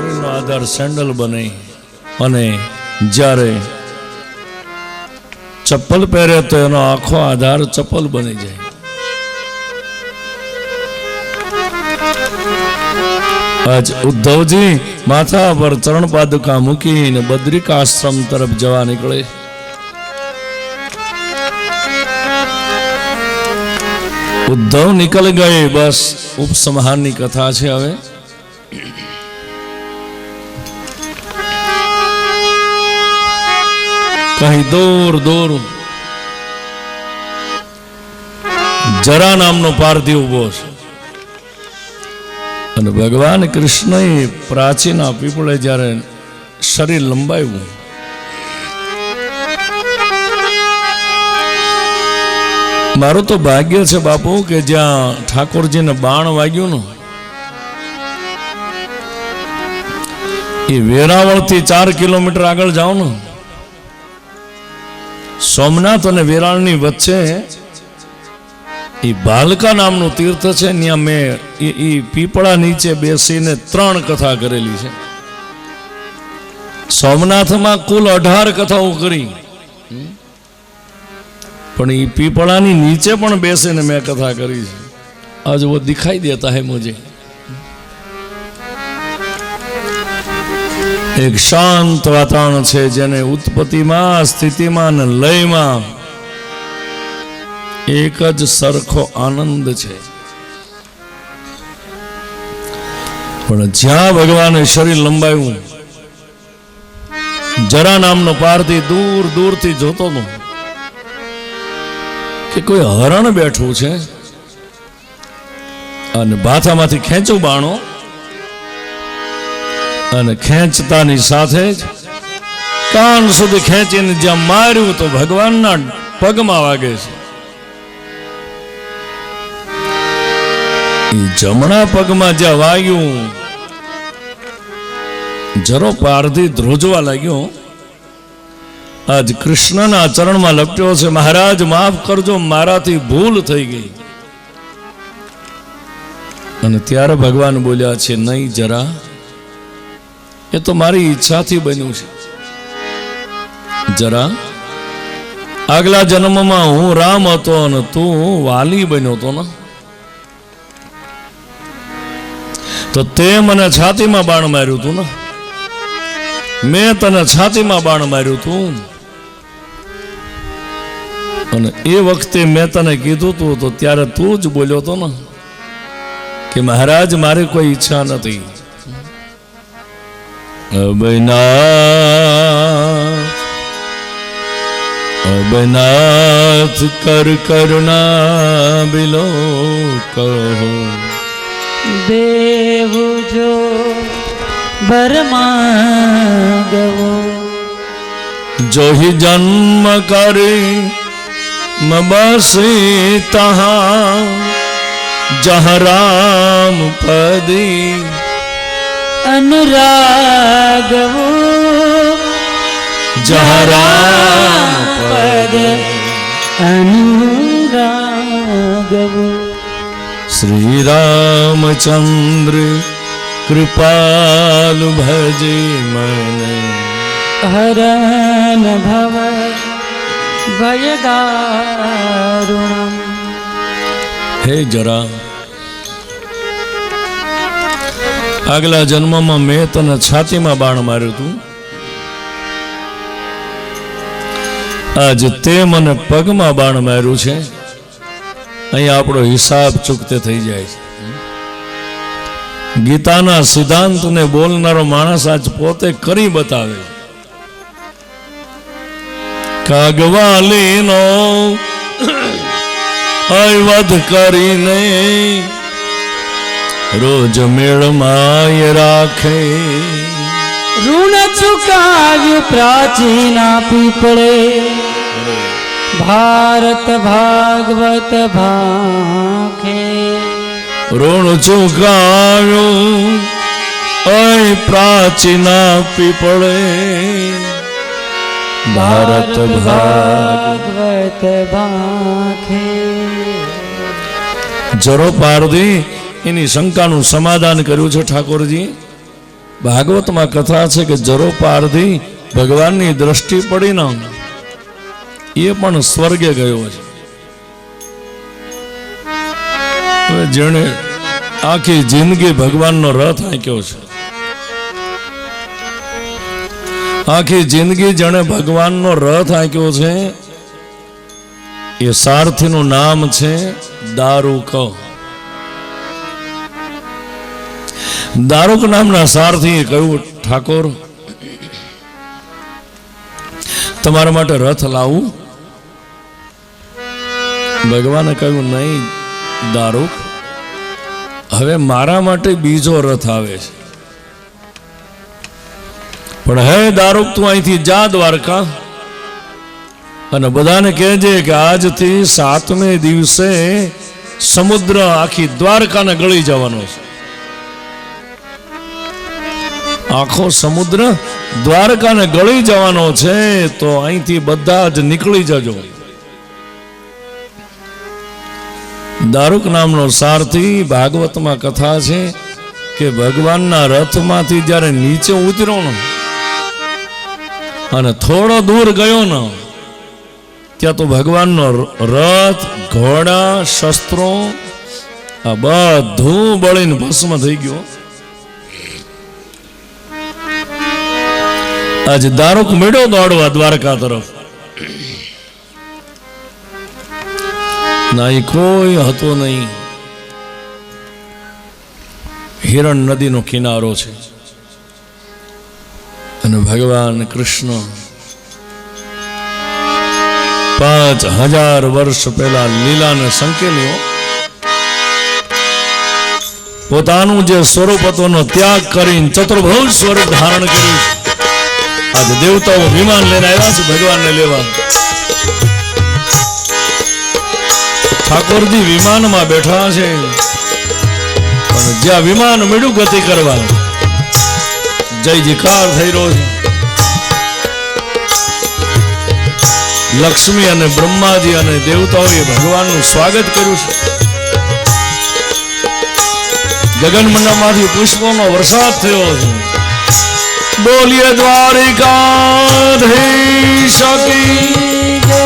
શરીરનો આધાર સેન્ડલ બને અને જ્યારે ચપ્પલ પહેરે તો એનો આખો આધાર ચપ્પલ બની જાય. આજ ઉદ્ધવજી માથા પર ચરણ પાદુકા મૂકીને બદ્રિકાશ્રમ તરફ જવા નીકળે. ઉદ્ધવ નિકલ ગયે. બસ ઉપસંહારની કથા છે. હવે કहीं દૂર દૂર જરા નામનો પારધી ઉભો છે અને ભગવાન કૃષ્ણએ પ્રાચીના પીપળે જ્યારે શરીર લંબાવ્યું, મારું તો ભાગ્ય છે બાપુ કે જ્યાં ઠાકોરજીને બાણ વાગ્યું ને એ વેરાવળથી 4 કિલોમીટર આગળ જાઓ ને, સોમનાથ અને વેરાવળની વચ્ચે એ ભાલકા નામનું તીર્થ છે. ત્યાં મેં એ પીપળા નીચે બેસીને 3 કથા કરેલી છે. સોમનાથમાં કુલ 18 કથાઓ કરી, પણ એ પીપળાની નીચે પણ બેસીને મેં કથા કરી છે. આજ वो दिखाई देता है मुझे. એક શાંત વાતાવરણ છે જેને ઉત્પત્તિમાં, સ્થિતિમાં અને લયમાં એક જ સરખો આનંદ છે. પણ જ્યાં ભગવાને શરીર લંબાવ્યું, જરા નામનો પારધી દૂર દૂરથી જોતો હતો કે કોઈ હરણ બેઠું છે અને ભાથામાંથી ખેંચું બાણો અને ખેંચતાની સાથે જ કાન સુધી ખેંચીને જ્યાં માર્યું તો ભગવાનના પગમાં વાગે છે. એ જમણા પગમાં જ્યાં વાગ્યું, જરો પારધી ધ્રુજવા લાગ્યો. આજ કૃષ્ણના ચરણમાં લપટ્યો છે, મહારાજ માફ કરજો, મારાથી ભૂલ થઈ ગઈ. અને ત્યારે ભગવાન બોલ્યા છે, નહીં જરા, એ તો મારી ઈચ્છાથી બન્યું છે. જરા, આગલા જન્મમાં હું રામ હતો અને તું વાલી બન્યો હતો ને, તો તે મને છાતીમાં બાણ માર્યું તું ને, મેં તને છાતીમાં બાણ માર્યું તું. અને એ વખતે મેં તને કીધું તું તો ત્યારે તું જ બોલ્યો હતો ને કે મહારાજ મારી કોઈ ઈચ્છા નથી. અબનાથ કર કરુણા બિલો કહો, દેવ જો બરમાગવો, જોહી જન્મ કરી બસી તહાં, જહાં રામ પદી અનુરાગવો, જહાં રામ પદ અનુરાગવો. શ્રી રામચંદ્ર કૃપાલુ ભજે મને, હરન ભવ ભયદારુણમ. હે જરા, આગલા જન્મમાં મેં તને છાતીમાં બાણ માર્યું હતું, આજ તે મને પગમાં બાણ માર્યું છે. અહીંયા આપણો હિસાબ ચૂકતે થઈ જાય છે. ગીતાના સિદ્ધાંતને બોલનારો માણસ આજ પોતે કરી બતાવે. કાગવાલીનો વધ કરીને રોજ મેળમાં રાખે, ઋણ ચુકાવ્યું પ્રાચીના પીપળે, ભારત ભાગવત ભાખે. ઋણ ચુકાવ્યું પ્રાચીના પીપળે, ભારત ભાગવત ભાખે. જરો પારધી એની શંકાનું સમાધાન કર્યું છે ઠાકોરજી. ભાગવતમાં કથા છે કે જરો પારધી ભગવાનની દ્રષ્ટિ પડી ને એ પણ સ્વર્ગે ગયો છે. હવે જેણે આખી જિંદગી ભગવાનનો રથ હાંક્યો છે, આખી જિંદગી જેણે ભગવાનનો રથ હાંક્યો છે, એ સારથીનું નામ છે દારૂક. દારૂક નામના સારથીએ કહ્યું, ઠાકોર તમારા માટે રથ લાવું? ભગવાને કહ્યું, નહીં દારૂક, હવે મારા માટે બીજો રથ આવે છે, પણ હે દારૂક તું અહીંથી જા દ્વારકા અને બધાને કહેજે કે આજથી 7મે દિવસે સમુદ્ર આખી દ્વારકાને ગળી જવાનો છે. આખો સમુદ્ર દ્વારકાને ગળી જવાનો છે, તો અહીંથી બધા જ નીકળી જજો. દારૂક નામનો સારથી, ભાગવતમાં કથા છે કે ભગવાનના રથમાંથી જ્યારે નીચે ઉતર્યો ને અને થોડો દૂર ગયો ને, ત્યાં તો ભગવાનનો રથ, ઘોડા, શસ્ત્રો આ બધું બળીને ભસ્મ થઈ ગયું. આજે દારૂક મેળ્યો દોડવા દ્વારકા તરફ, ના એ કોઈ હતો નહીં. હિરણ નદીનો કિનારો છે અને ભગવાન કૃષ્ણ 5000 વર્ષ પહેલા લીલાને સંકેલ્યો, પોતાનું જે સ્વરૂપ હતું એનો ત્યાગ કરીને ચતુર્ભુજ સ્વરૂપ ધારણ કર્યું. આજે દેવતાઓ વિમાન લઈને આવ્યા છે ભગવાનને લેવા. ઠાકોરજી વિમાનમાં બેઠા છે, પણ જ્યાં વિમાન મળ્યું ગતિ કરવા, જય જયકાર થઈ રહ્યો છે. લક્ષ્મી અને બ્રહ્માજી અને દેવતાઓએ ભગવાનનું સ્વાગત કર્યું છે. ગગન મંડળમાંથી પુષ્પોનો વરસાદ થયો છે. બોલીએ દ્વારિકાધીશ કી જય.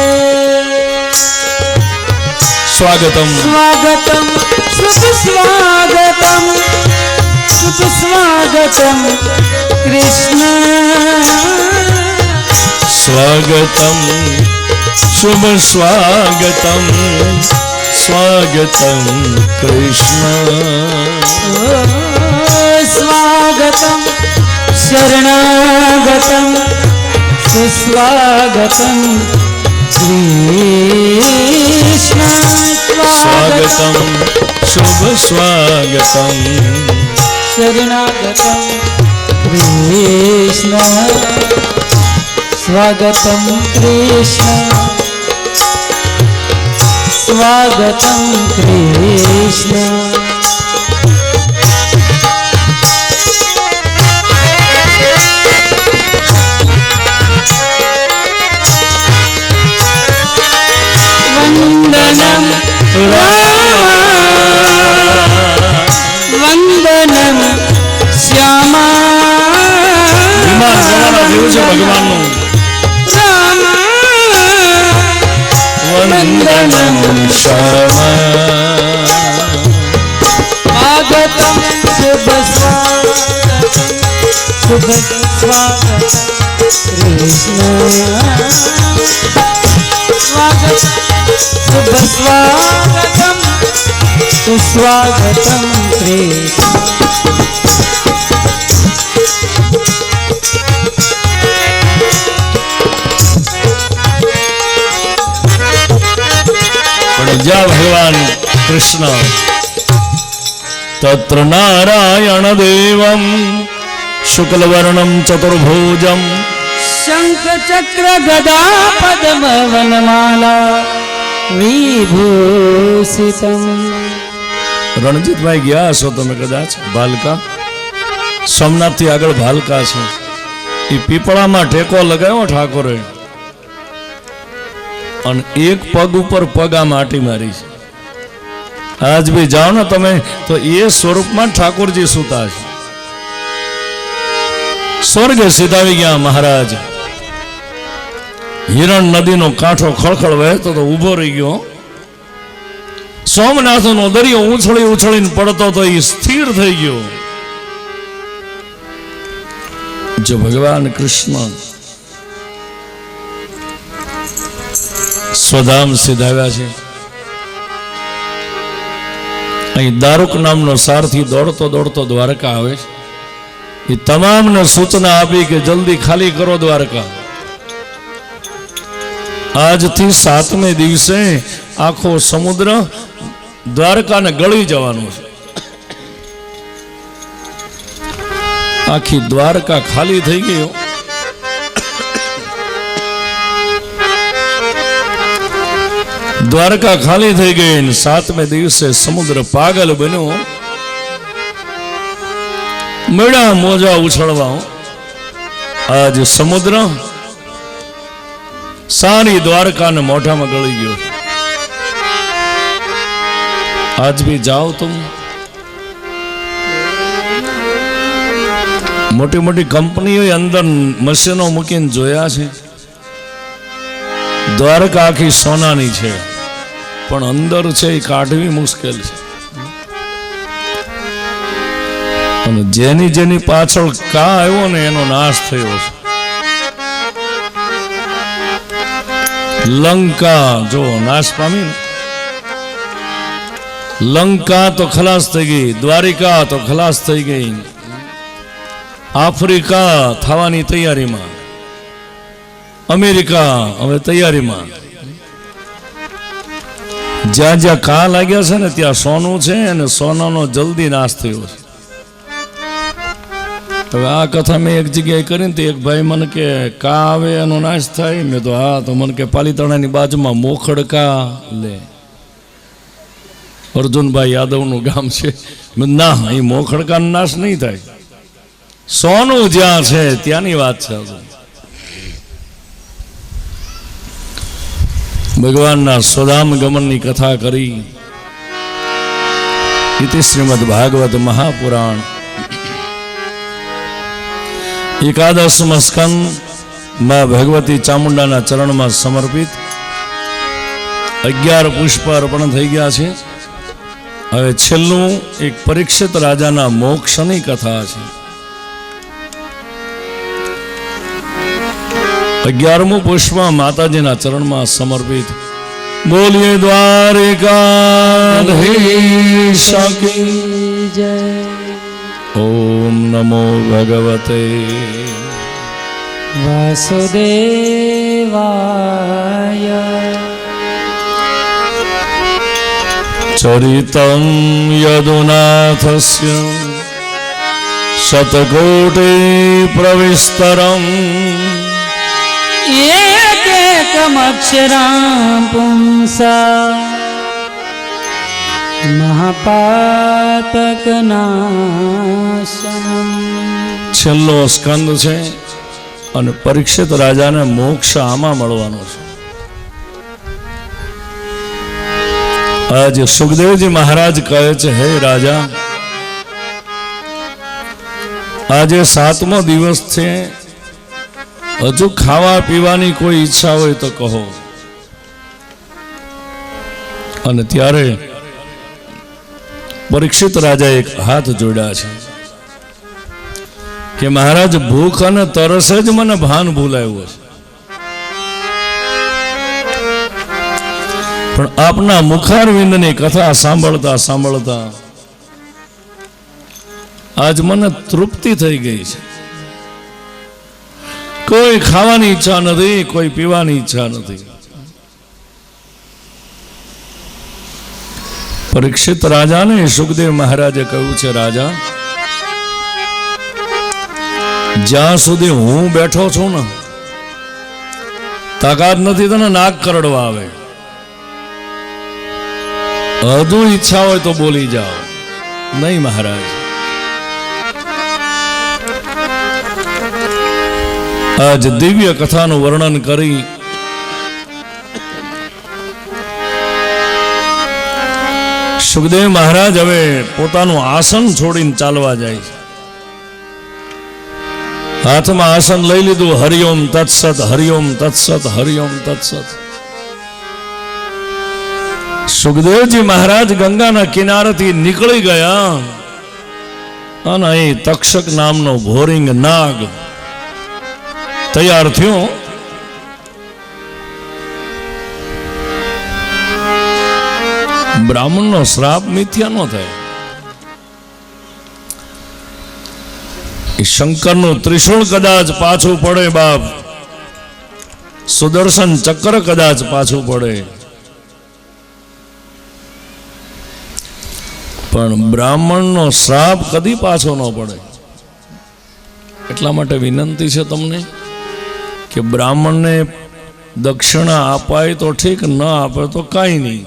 સ્વાગતમ સ્વાગતમ સુસ્વાગતમ સુસ્વાગતમ કૃષ્ણ. સ્વાગતમ શુભ સ્વાગતમ સ્વાગતમ કૃષ્ણ. સ્વાગતમ શરણાગતમ સુસ્વાગતમ કૃષ્ણ. સ્વાગતમ શુભ સ્વાગતમ શરણાગતમ કૃષ્ણ. સ્વાગતમ કૃષ્ણ. સ્વાગતમ કૃષ્ણ. વંદનમ વંદનમ શ્યામા. વિમાન જવાના જેવું છે ભગવાનનું. વંદનમ શ્યામા. સ્વાગતમ શુભ સ્વાગતમ શુભ સ્વાગતમ કૃષ્ણ. સ્વાગતમ શુભ સ્વાગતમ સુસ્વાગતમ કૃષ્ણ. પણ જ્યાં ભગવાન કૃષ્ણ તત્ર નારાયણ દેવમ શુક્લવર્ણમ ચતુર્ભુજમ શંખ ચક્ર ગદા પદ્મ વનમાલા વિભૂષિતમ. રણજીતભાઈ ગયા હશો તમે કદાચ ભાલકા, સોમનાથથી આગળ ભાલકા છે. એ પીપળામાં ટેકો લગાવ્યો ઠાકોરે અને એક પગ ઉપર પગ આ માટી મારી છે. આજ બી જાઓ ને તમે તો એ સ્વરૂપમાં ઠાકોરજી સૂતા છે. સ્વર્ગે સીધાવી ગયા મહારાજ. હિરણ નદીનો કાંઠો ખળખળ વહેતો તો ઊભો રહી ગયો. સોમનાથનો દરિયો ઉછળી ઉછળીને પડતો તો એ સ્થિર થઈ ગયો. જો ભગવાન કૃષ્ણ સ્વધામ સીધાવ્યા છે. અહીં દારૂક નામનો સારથી દોડતો દોડતો દ્વારકા આવે છે. એ તમામને સૂચના આપી કે જલ્દી ખાલી કરો દ્વારકા. આજથી 7મે દિવસે આખો સમુદ્ર દ્વારકાને ગળી જવાનું છે. આખી દ્વારકા ખાલી થઈ ગયો. દ્વારકા ખાલી થઈ ગઈ. 7મે દિવસે સમુદ્ર પાગલ બન્યો. મેળા મોજા ઉછળવા. આજ સમુદ્ર સારી દ્વારકાને મોઢામાં ગળી ગયો. આજ ભી જાઓ તુમ. મોટી મોટી કંપનીઓ અંદર મશીનો મૂકીને જોયા છે. દ્વારકા આખી સોનાની છે, પણ અંદર છે એ કાઢવી મુશ્કેલ છે. અને જેની જેની પાછળ કા આવ્યો ને એનો નાશ થયો છે. લંકા જો નાશ પામી ને, લંકા તો ખલાસ થઈ ગઈ, દ્વારિકા તો ખલાસ થઈ ગઈ, આફ્રિકા થવાની તૈયારીમાં, અમેરિકા હવે તૈયારીમાં. જ્યાં જ્યાં કા લાગ્યા છે ને ત્યાં સોનું છે, અને સોનાનો જલ્દી નાશ થયો છે. હવે આ કથા મેં એક જગ્યાએ કરીને તો એક ભાઈ મને કે કા આવે એનો નાશ થાય. મેં તો હા. તો મને કે પાલીતાણાની બાજુમાં મોખડકા લે, અર્જુનભાઈ યાદવનું ગામ છે. ના, અહીં મોખડકાનો નાશ નહીં થાય. સોનું જ્યાં છે ત્યાંની વાત છે. ભગવાનના સ્વધામ ગમનની કથા કરી. ઇતિ શ્રીમદ ભાગવત મહાપુરાણ 11મો સ્કંદ માં ભગવતી ચામુંડાના ચરણમાં સમર્પિત 11 પુષ્પ અર્પણ થઈ ગયા છે. હવે છેલ્લું એક પરીક્ષિત રાજાના મોક્ષની કથા છે. 11મું પુષ્પ માતાજીના ચરણમાં સમર્પિત. બોલીએ દ્વારિકાધીશ કી જય. ઓમ નમો ભગવતે વાસુદેવાય. ચરિતં યદુનાથસ્ય શતકોટિ પ્રવિસ્તરમ એકમક્ષરાં પુંસા મહાપાતકનાશનમ. છેલ્લો સ્કંદ છે અને પરીક્ષિત રાજાને મોક્ષ આમાં મળવાનો છે. આજે સુખદેવજી મહારાજ કહે છે, હે રાજા, આજે 7મો દિવસ છે. હજુ ખાવા પીવાની કોઈ ઈચ્છા હોય તો કહો. અને ત્યારે પરીક્ષિત રાજા એક હાથ જોડ્યા છે કે મહારાજ, ભૂખ અને તરસ જ મને ભાન ભૂલાયું છે. પણ આપના મુખારવિંદની કથા સાંભળતા સાંભળતા આજ મને તૃપ્તિ થઈ ગઈ છે. કોઈ ખાવાની ઈચ્છા નથી, કોઈ પીવાની ઈચ્છા નથી. પરીક્ષિત રાજાને સુખદેવ મહારાજે કહ્યું છે, રાજા, જ્યાં સુધી હું બેઠો છું ને, તાકાત નથી તને નાક કરડવા આવે. હજુ ઈચ્છા હોય તો બોલી જાઓ. નહીં મહારાજ, આજ દિવ્ય કથાનું વર્ણન કરી સુખદેવ મહારાજ હવે પોતાનું આસન છોડીને ચાલવા જાય છે. હાથમાં આસન લઈ લીધું. હરિઓમ તત્સત, હરિઓમ તત્સત, હરિઓમ તત્સત. સુખદેવજી મહારાજ ગંગાના કિનારેથી નીકળી ગયા અને અહીં તક્ષક નામનો ભોરિંગ નાગ તૈયાર થયો. બ્રાહ્મણનો શ્રાપ મિથ્યા ન થાય. શંકરનું ત્રિશૂળ કદાચ પાછું પડે બાપ, સુદર્શન ચક્ર કદાચ પાછું પડે, પણ બ્રાહ્મણનો શ્રાપ કદી પાછો ન પડે. એટલા માટે વિનંતી છે તમને કે બ્રાહ્મણને દક્ષિણા અપાય તો ઠીક, ન આપે તો કાંઈ નહીં,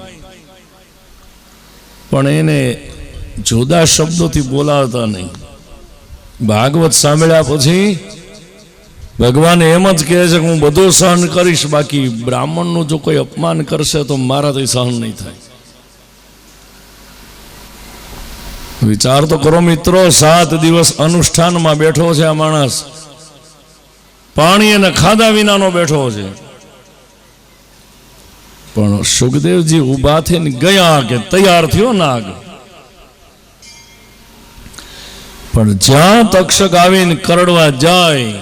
પણ એને જુદા શબ્દોથી બોલાવતા નહીં. ભાગવત સાંભળ્યા પછી ભગવાન એમ જ કહે છે કે હું બધું સહન કરીશ, બાકી બ્રાહ્મણનું જો કોઈ અપમાન કરશે તો મારાથી સહન નહીં થાય. વિચાર તો કરો મિત્રો, 7 દિવસ અનુષ્ઠાનમાં બેઠો છે આ માણસ, પાણી અને ખાધા વિનાનો બેઠો છે, પણ સુખદેવજી ઉભા થઈને ગયા કે તૈયાર થયો નાગ. પણ જ્યાં તક્ષક આવીને કરડવા જાય,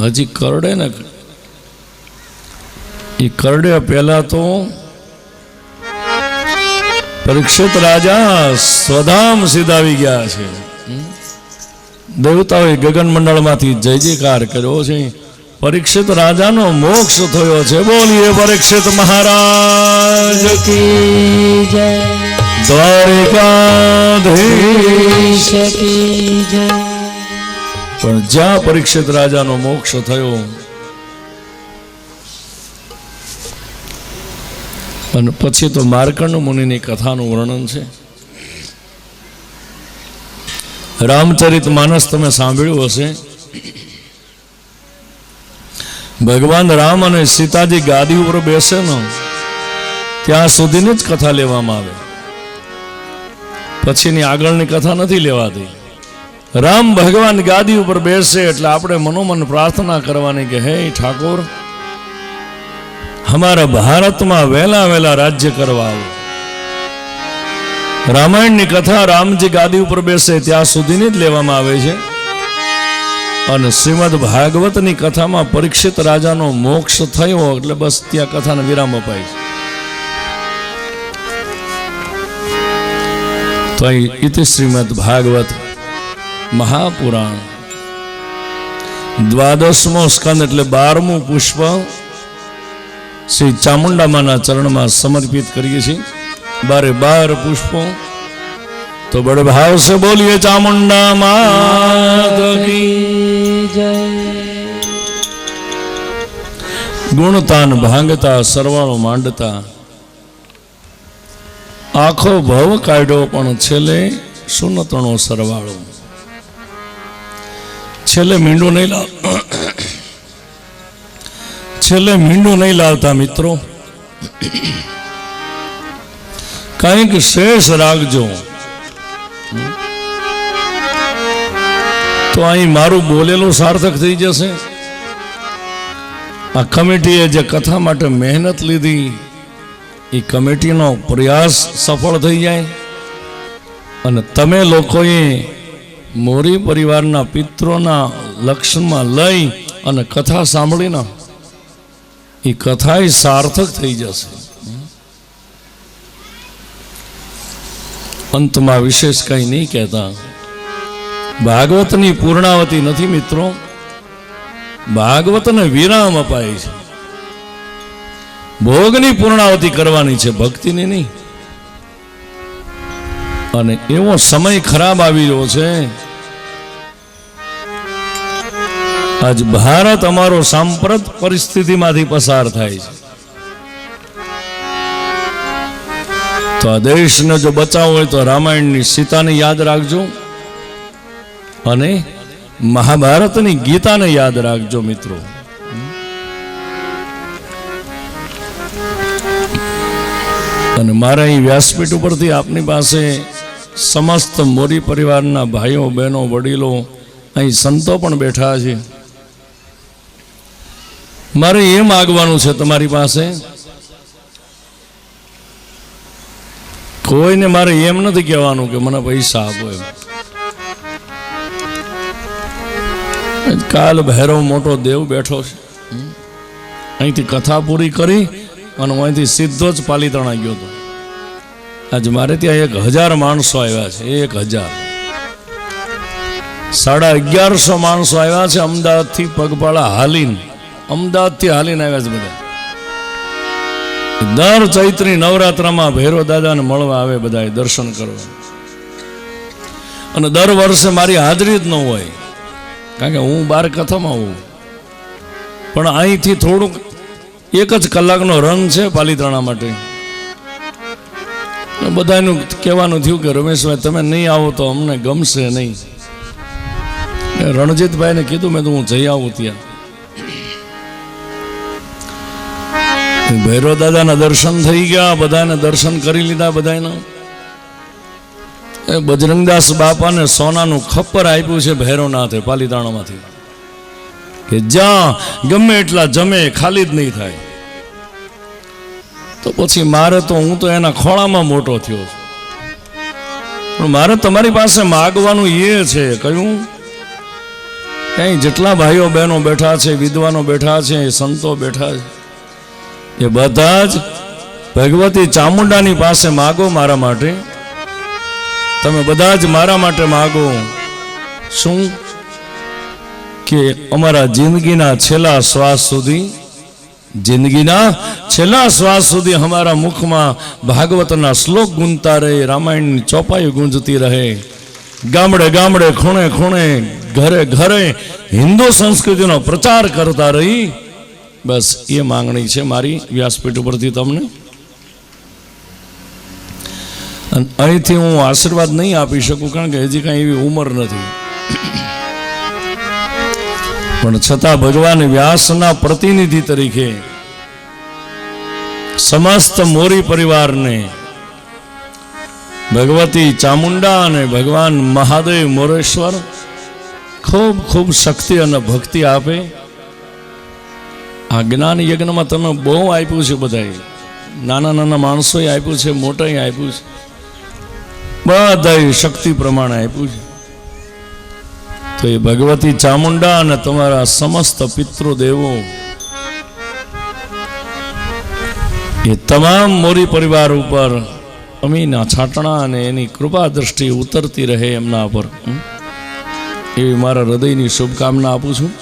હજી કરડે ને, એ કરડે પહેલા તો પરીક્ષિત રાજા સ્વધામ સીધાવી ગયા છે. દેવતાઓએ ગગન મંડળમાંથી જય જયકાર કર્યો છે. પરીક્ષિત રાજાનો મોક્ષ થયો છે. બોલીએ પરીક્ષિત મહારાજ કી જય, દ્વારિકાધીશ કી જય. પણ જ્યાં પરીક્ષિત રાજાનો મોક્ષ થયો અને પછી તો માર્કંડ મુનિની કથાનું વર્ણન છે. રામચરિત માનસ તમે સાંભળ્યું હશે. ભગવાન રામ અને સીતાજી ગાદી ઉપર બેસે ને ત્યાં સુધીની જ કથા લેવામાં આવે, પછીની આગળની કથા નથી લેવાતી. રામ ભગવાન ગાદી ઉપર બેસે એટલે આપણે મનોમન પ્રાર્થના કરવાની કે હે ઠાકોર, हमारा भारतમાં વહેલા વહેલા રાજ્ય કરવા આવો. રામાયણની કથા રામજી ગાદી ઉપર બેસે ત્યાં સુધીની જ લેવામાં આવે છે, અને શ્રીમદ ભાગવતની કથામાં પરીક્ષિત રાજાનો મોક્ષ થયો એટલે બસ ત્યાં કથાને વિરામ અપાય છે. તો ઇતિ શ્રીમદ ભાગવત મહાપુરાણ 12મો સ્કંદ એટલે 12મું પુષ્પ શ્રી ચામુંડામાના ચરણમાં સમર્પિત કરીએ છીએ. 12 પુષ્પો તો બड़े भाव से बोलिए चामुंडा मात की જય. ગુણતાન ભાંગતા સરવાળો માંડતા આખો ભવ કાઢ્યો, પણ છેલ્લે સુનતણો સરવાળો. છેલ્લે મીંડું નહીં લાવ, છેલ્લે મીંડું નહીં લાવતા મિત્રો, કંઈક શેષ રાખજો. તો અહીં મારું બોલેલું સાર્થક થઈ જશે. આ કમિટીએ જે કથા માટે મહેનત લીધી એ કમિટીનો પ્રયાસ સફળ થઈ જાય, અને તમે લોકોએ મોરી પરિવારના પિત્રોના લક્ષણમાં લઈ અને કથા સાંભળીને એ કથા સાર્થક થઈ જશે. અંતમાં વિશેષ કંઈ નહીં કહેતા. ભાગવતની પૂર્ણાવતી નથી મિત્રો, ભાગવતને વિરામ અપાય છે. ભોગની પૂર્ણાવતી કરવાની છે, ભક્તિની નહીં. અને એવો સમય ખરાબ આવી રહ્યો છે. આજ ભારત અમારો સાંપ્રત પરિસ્થિતિમાંથી પસાર થાય છે. તો આ દેશને જો બચાવવો હોય તો રામાયણની સીતાને યાદ રાખજો અને મહાભારતની ગીતાને યાદ રાખજો મિત્રો. અને મારા અહીં વ્યાસપીઠ ઉપરથી આપની પાસે સમસ્ત મોરી પરિવારના ભાઈઓ બહેનો વડીલો અહીં સંતો પણ બેઠા છે. મારે એ માગવાનું છે તમારી પાસે, કોઈને મારે એમ નથી કહેવાનું કે મને પૈસા આપો એમ. કાલ ભૈરવ મોટો દેવ બેઠો છે, અહીંથી કથા પૂરી કરી અને હું અહીંથી સીધો જ પાલીતાણા ગયો હતો. આજે મારે ત્યાં 1000 માણસો આવ્યા છે. 1000 1150 માણસો આવ્યા છે અમદાવાદથી પગપાળા હાલીને, અમદાવાદથી હાલીને આવ્યા છે બધા. દર ચૈત્રી નવરાત્રમાં ભૈરવ દાદાને મળવા આવે બધા, દર્શન કરવા. અને દર વર્ષે મારી હાજરી જ ન હોય, કારણ કે હું 12 કથામાં હોઉં. પણ અહીંથી થોડુંક 1 જ કલાકનો રન છે પાલીતાણા માટે. બધાનું કહેવાનું થયું કે રમેશભાઈ તમે નહીં આવો તો અમને ગમશે નહીં. રણજીતભાઈને કીધું મેં તો હું જઈ આવું ત્યાં. ભૈરવ દાદાના દર્શન થઈ ગયા, બધાને દર્શન કરી લીધા બધાના. બજરંગદાસ બાપાને સોનાનું ખપ્પર આપ્યું છે ભૈરવનાથે પાલીતાણામાંથી, કે જ્યાં ગમે એટલા જમે ખાલી જ નહીં થાય. તો પછી મારે તો હું તો એના ખોળામાં મોટો થયો છું. પણ મારે તમારી પાસે માગવાનું એ છે, કયું ક્યાંય જેટલા ભાઈઓ બહેનો બેઠા છે, વિદ્વાનો બેઠા છે, સંતો બેઠા છે, એ બધા જ ભગવતી ચામુંડાની પાસે માગો મારા માટે. તમે બધા જ મારા માટે માગો. શું? કે અમારા જિંદગીના છેલ્લા શ્વાસ સુધી, જિંદગીના છેલ્લા શ્વાસ સુધી અમારા મુખમાં ભાગવતના શ્લોક ગુંજતા રહે, રામાયણની ચોપાઈ ગુંજતી રહે, ગામડે ગામડે ખૂણે ખૂણે ઘરે ઘરે હિન્દુ સંસ્કૃતિનો પ્રચાર કરતા રહી. બસ એ માંગણી છે મારી વ્યાસપીઠ ઉપરથી તમને. અહીંથી હું આશીર્વાદ નહીં આપી શકું, કારણ કે હજી કાંઈ એવી ઉંમર નથી. પણ છતાં ભગવાન વ્યાસના પ્રતિનિધિ તરીકે સમસ્ત મોરી પરિવારને ભગવતી ચામુંડા અને ભગવાન મહાદેવ મોરેશ્વર ખૂબ ખૂબ શક્તિ અને ભક્તિ આપે. આ જ્ઞાન યજ્ઞમાં તમે બહુ આપ્યું છે, બધાએ નાના નાના માણસોએ આપ્યું છે, મોટાએ આપ્યું છે, બધાએ શક્તિ પ્રમાણે આપ્યું છે. તો એ ભગવતી ચામુંડા અને તમારા સમસ્ત પિતૃદેવો, એ તમામ મોરી પરિવાર ઉપર અમીના છાટણા અને એની કૃપા દ્રષ્ટિ ઉતરતી રહે એમના પર, એવી મારા હૃદયની શુભકામના આપું છું.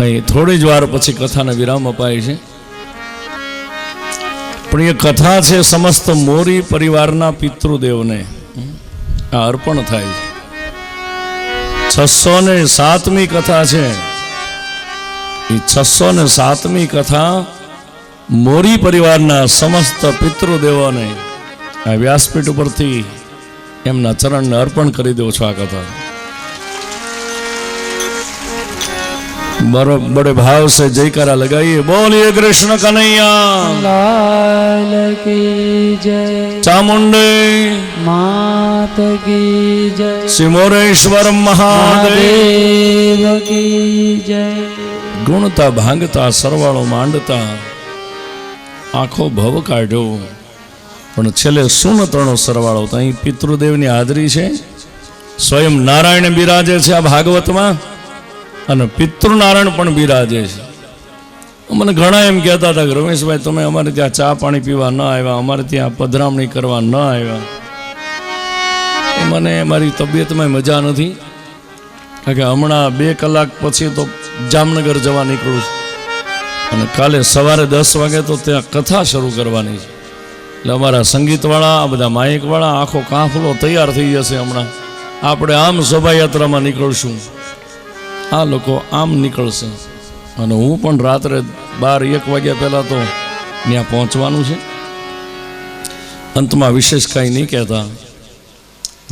અહીં થોડી જ વાર પછી કથાને વિરામ અપાય છે. પણ એ કથા છે સમસ્ત મોરી પરિવારના પિતૃદેવને આ અર્પણ થાય છે. 607મી કથા છે. એ 607મી કથા મોરી પરિવારના સમસ્ત પિતૃદેવોને આ વ્યાસપીઠ ઉપરથી એમના ચરણને અર્પણ કરી દઉં છું. આ કથા बड़े भाव से जयकारा लगाइए. बोलिए कृष्ण कन्हैया लाल की जय, चामुंडे मात की जय, सिमोरेश्वर महादेव की जय. गुणता भांगता सरवाळो માંડતા આખો ભવ કાઢ્યો, પણ છેલ્લે સુનતણો સરવાળો. તો અહીં પિતૃદેવની હાજરી છે. સ્વયં નારાયણ બિરાજે છે આ ભાગવતમાં, અને પિતૃનારાયણ પણ બિરાજે છે. મને ઘણા એમ કહેતા હતા કે રમેશભાઈ તમે અમારે ત્યાં ચા પાણી પીવા ન આવ્યા, અમારે ત્યાં પધરામણી કરવા ન આવ્યા. મને મારી તબિયતમાં મજા નથી, કારણ કે હમણાં 2 કલાક પછી તો જામનગર જવા નીકળું છું, અને કાલે સવારે 10 વાગે તો ત્યાં કથા શરૂ કરવાની છે. એટલે અમારા સંગીતવાળા, આ બધા માઇકવાળા, આખો કાફલો તૈયાર થઈ જશે. હમણાં આપણે આમ શોભાયાત્રામાં નીકળશું, આ લોકો આમ નીકળશે, અને હું પણ રાત્રે 12-1 વાગ્યા પહેલાં તો ત્યાં પહોંચવાનું છે. અંતમાં વિશેષ કાંઈ નહીં કહેતા.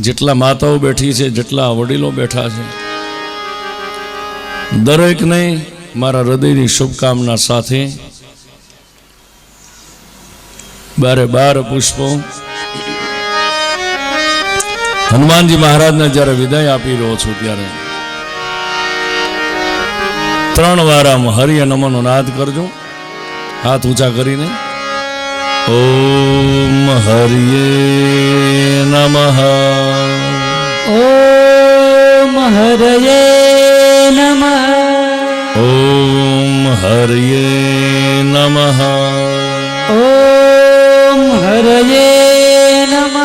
જેટલા માતાઓ બેઠી છે, જેટલા વડીલો બેઠા છે, દરેકને મારા હૃદયની શુભકામના સાથે 12 પુષ્પો હનુમાનજી મહારાજને જ્યારે વિદાય આપી રહ્યો છું ત્યારે 3 વાર આમ હરિય નમનો નાદ કરજો, હાથ ઊંચા કરીને. ઓમ હરિયે નમઃ. ઓમ હરયે નમઃ. ઓમ હરિયે નમઃ. ઓમ હરયે નમઃ.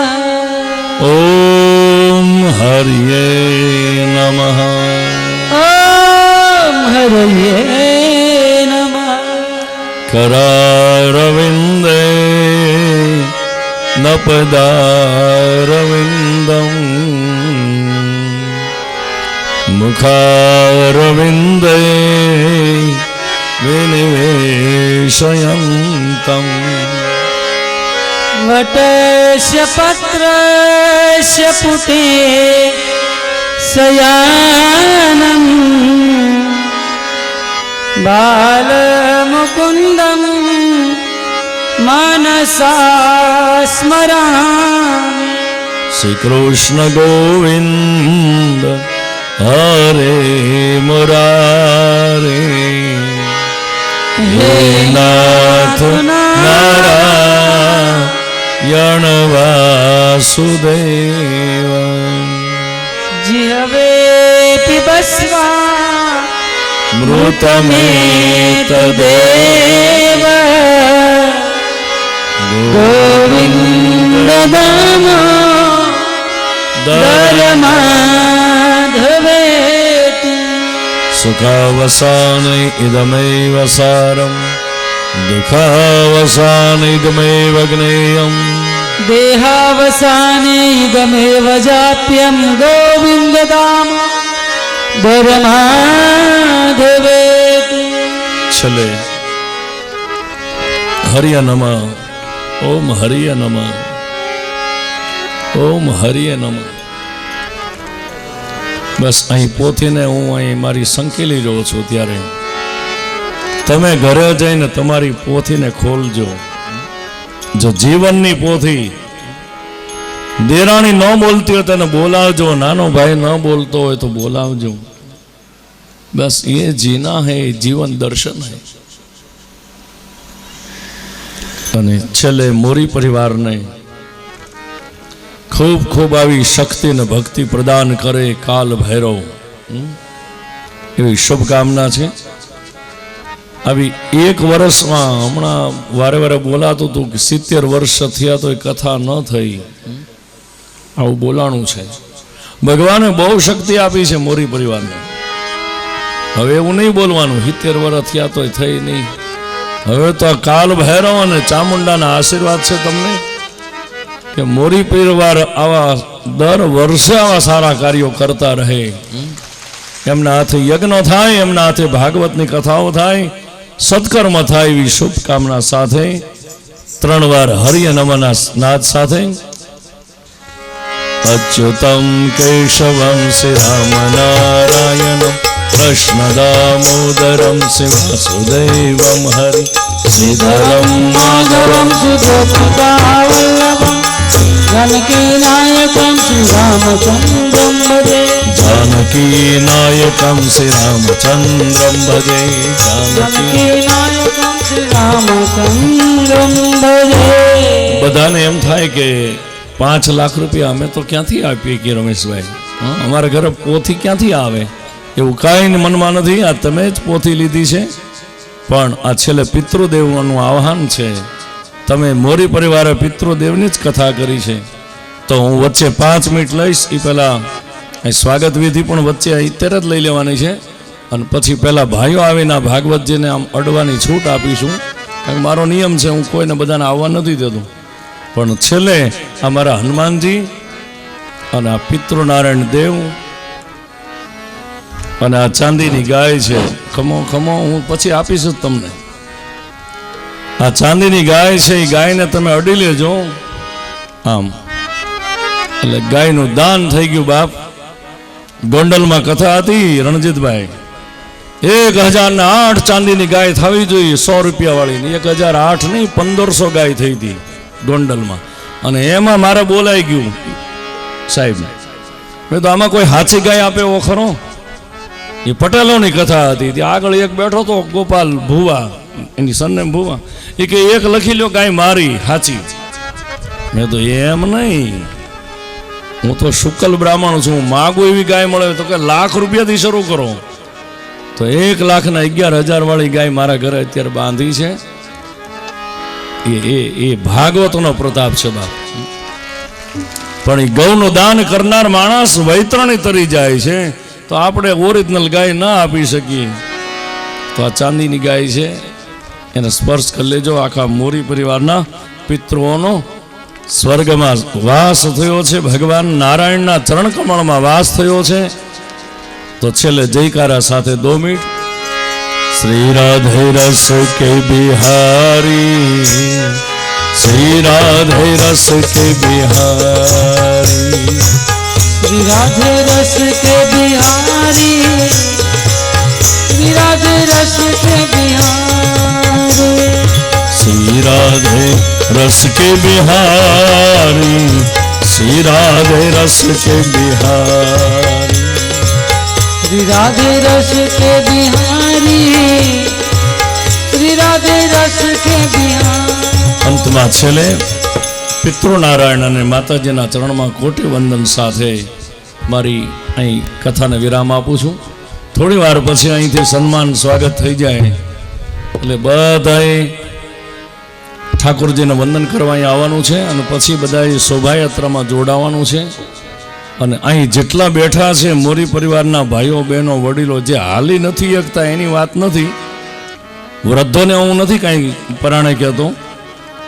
ઓમ હરિયે નમઃ. ઓમ હરયે નમઃ. करारविन्दे नपदारविन्दम् मुखारविन्दे विनिवेशयन्तम् वटस्य पत्रस्य पुटे शयानम् बालमुकुन्दं मनसा स्मरामि. श्री कृष्ण गोविंद हरे मुरारे. हे नाथ नारायण वासुदेव. जिहवे पिबस्वा मृतमेतदेव गोविन्द दामोदरमाधवेति. सुखावसान इदमेव सारं दुःखावसान इदमेव ज्ञेयम्. देहावसाने इदमेव जाप्यं गोविन्द दामोदरमाधवेति. छले हरिय नमः. ओम हरिय नमः. ओम हरिय नमः. बस અહીં પોથીને હું અહીં મારી સંકેલી રહ્યો છું ત્યારે તમે ઘરે જઈને તમારી પોથીને ખોલજો. જો જીવનની પોથી દેરાણી ન બોલતી હોય તેને બોલાવજો, નાનો ભાઈ ન બોલતો હોય તો બોલાવજો. બસ ये जीना है, जीवन दर्शन है. અને છેલ્લે મોરી પરિવારને ખૂબ ખૂબ આવી શક્તિ અને ભક્તિ પ્રદાન કરે કાલ ભૈરવ, એવી શુભકામના છે. આવી 1 વર્ષમાં હમણાં વારે વારે બોલાતું હતું કે 70 વર્ષ થયા તો એ કથા ન થઈ, આવું બોલાણું છે. ભગવાને બહુ શક્તિ આપી છે મોરી પરિવારને. હવે એવું નહીં બોલવાનું 70 વર્ષ થયા તો થઈ નહીં. હવે તો આ કાલ ભૈરવ અને ચામુંડાના આશીર્વાદ છે તમને કે મોરી પરિવાર આવા દર વર્ષે આવા સારા કાર્યો કરતા રહે. એમના હાથે યજ્ઞ થાય, એમના હાથે ભાગવતની કથાઓ થાય, સત્કર્મ થાય, એવી શુભકામના સાથે 3 વાર હરિય નમના નાદ સાથે. અચ્યુતમ કેશવમ શ્રી રામ નારાયણમ કૃષ્ણ દામોદરમ શ્રી વાસુદેવમ હરિ શ્રીધરમ માધવમ સુધોપદાવલ્લભમ जानकी नायकं श्री रामचंद्रं भजे. जानकी नायकं श्री रामचंद्रं भजे. जानकी नायकं श्री रामचंद्रं भजे. બધાને એમ થાય કે 5 લાખ રૂપિયા અમે તો ક્યાંથી આપીએ કે રમેશભાઈ, અમારા ઘરે પોથી ક્યાંથી આવે? એવું કાંઈ મનમાં નથી. આ તમે જ પોથી લીધી છે, પણ આ છેલ્લે પિતૃદેવનું આહ્વાન છે. તમે મોરી પરિવારે પિતૃદેવની જ કથા કરી છે, તો હું વચ્ચે 5 મિનિટ લઈશ. એ પહેલાં સ્વાગત વિધિ પણ વચ્ચે અત્યારે જ લઈ લેવાની છે, અને પછી પહેલાં ભાઈઓ આવીને ભાગવતજીને આમ અડવાની છૂટ આપીશું. કારણ કે મારો નિયમ છે, હું કોઈને બધાને આવવા નથી દેતો. પણ છેલ્લે આ મારા હનુમાનજી અને આ પિતૃનારાયણ દેવ અને આ ચાંદીની ગાય છે. ખમો ખમો, હું પછી આપીશ જ તમને. આ ચાંદીની ગાય છે, એ ગાયને તમે અડી લેજો આમ. એટલે ગાયનું દાન થઈ ગયું બાપ. ગોંડલમાં કથા હતી રણજીતભાઈ, 1008 ચાંદીની ગાય થવી જોઈએ 100 રૂપિયા વાળી. 1008 નહીં, 1500 ગાય થઈ હતી ગોંડલમાં. અને એમાં મારે બોલાઈ ગયું સાહેબ મેં તો આમાં કોઈ હાચી ગાય આપે એવો ખરો? એ પટેલોની કથા હતી. ત્યાં આગળ એક બેઠો તો ગોપાલ ભુવા, એની સરનેમ ભુવા. એ કે એક લખી લ્યો ગાય મારી હાચી. મેં તો એમ નહીં, હું તો શુકલ બ્રાહ્મણ છું, માગું એવી ગાય મળે તો કે લાખ રૂપિયાથી શરૂ કરો. તો 1,11,000 વાળી ગાય મારા ઘરે અત્યારે બાંધી છે. એ ભાગવતનો પ્રતાપ છે બાપ. પણ એ ગૌનું દાન કરનાર માણસ વૈતરણી તરી જાય છે, તો આપણે ઓરિજિનલ ગાય ના આપી શકીએ. તો આ ચાંદીની ગાય છે, એને સ્પર્શ કરી લેજો. આખા મોરી પરિવારના પિતૃઓનો સ્વર્ગમાં વાસ થયો છે, ભગવાન નારાયણના ચરણ કમળમાં વાસ થયો છે. તો છેલ્લે જયકારા સાથે 2 મિનિટ. શ્રી રાધે રસ કે બિહારી, શ્રી રાધે રસ કે બિહારી, શ્રી રાધે રસ કે બિહારી, શ્રી રાધે રસ કે બિહારી, શ્રી રાધે રસ કે બિહારી, શ્રી રાધે રસ કે બિહારી, શ્રી રાધે રસ કે બિહારી, શ્રી રાધે રસ કે બિહારી. અંતમાં છેલ્લે પિતૃનારાયણ અને માતાજીના ચરણમાં કોટી વંદન સાથે મારી અહીં કથાને વિરામ આપું છું. થોડી વાર પછી અહીંથી સન્માન સ્વાગત થઈ જાય એટલે બધાએ ઠાકોરજીને વંદન કરવા અહીં આવવાનું છે અને પછી બધાએ શોભાયાત્રામાં જોડાવાનું છે. અને અહીં જેટલા બેઠા છે મોરી પરિવારના ભાઈઓ બહેનો વડીલો જે હાલી નથી શકતા એની વાત નથી, વૃદ્ધોને હું નથી કાંઈ પરાણે કહેતો,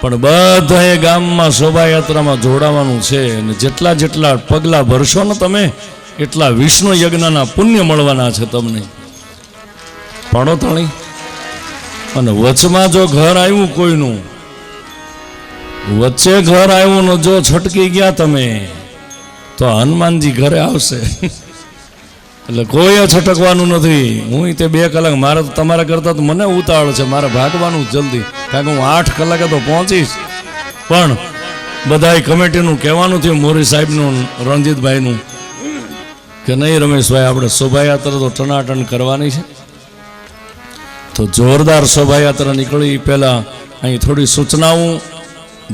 પણ બધાએ ગામમાં શોભાયાત્રામાં જોડાવાનું છે. અને જેટલા જેટલા પગલાં ભરશો ને તમે એટલા વિષ્ણુ યજ્ઞના પુણ્ય મળવાના છે તમને. પાડો તાળી. અને વચમાં જો ઘર આવ્યું કોઈનું, વચ્ચે ઘર આવ્યું ને જો છટકી ગયા તમે, તો હનુમાનજી ઘરે આવશે. એટલે કોઈ છટકવાનું નથી. હું તે 2 કલાક, મારે તો તમારા કરતા તો મને ઉતાવળ છે, મારે ભાગવાનું જલ્દી, કારણ કે હું 8 કલાકે તો પહોંચીશ. પણ બધાએ કમિટીનું કહેવાનું થયું, મોરી સાહેબનું, રણજીતભાઈનું, કે નહીં રમેશભાઈ આપણે શોભાયાત્રા તો ટનાટન કરવાની છે. તો જોરદાર શોભાયાત્રા નીકળી. પહેલાં અહીં થોડી સૂચનાઓ,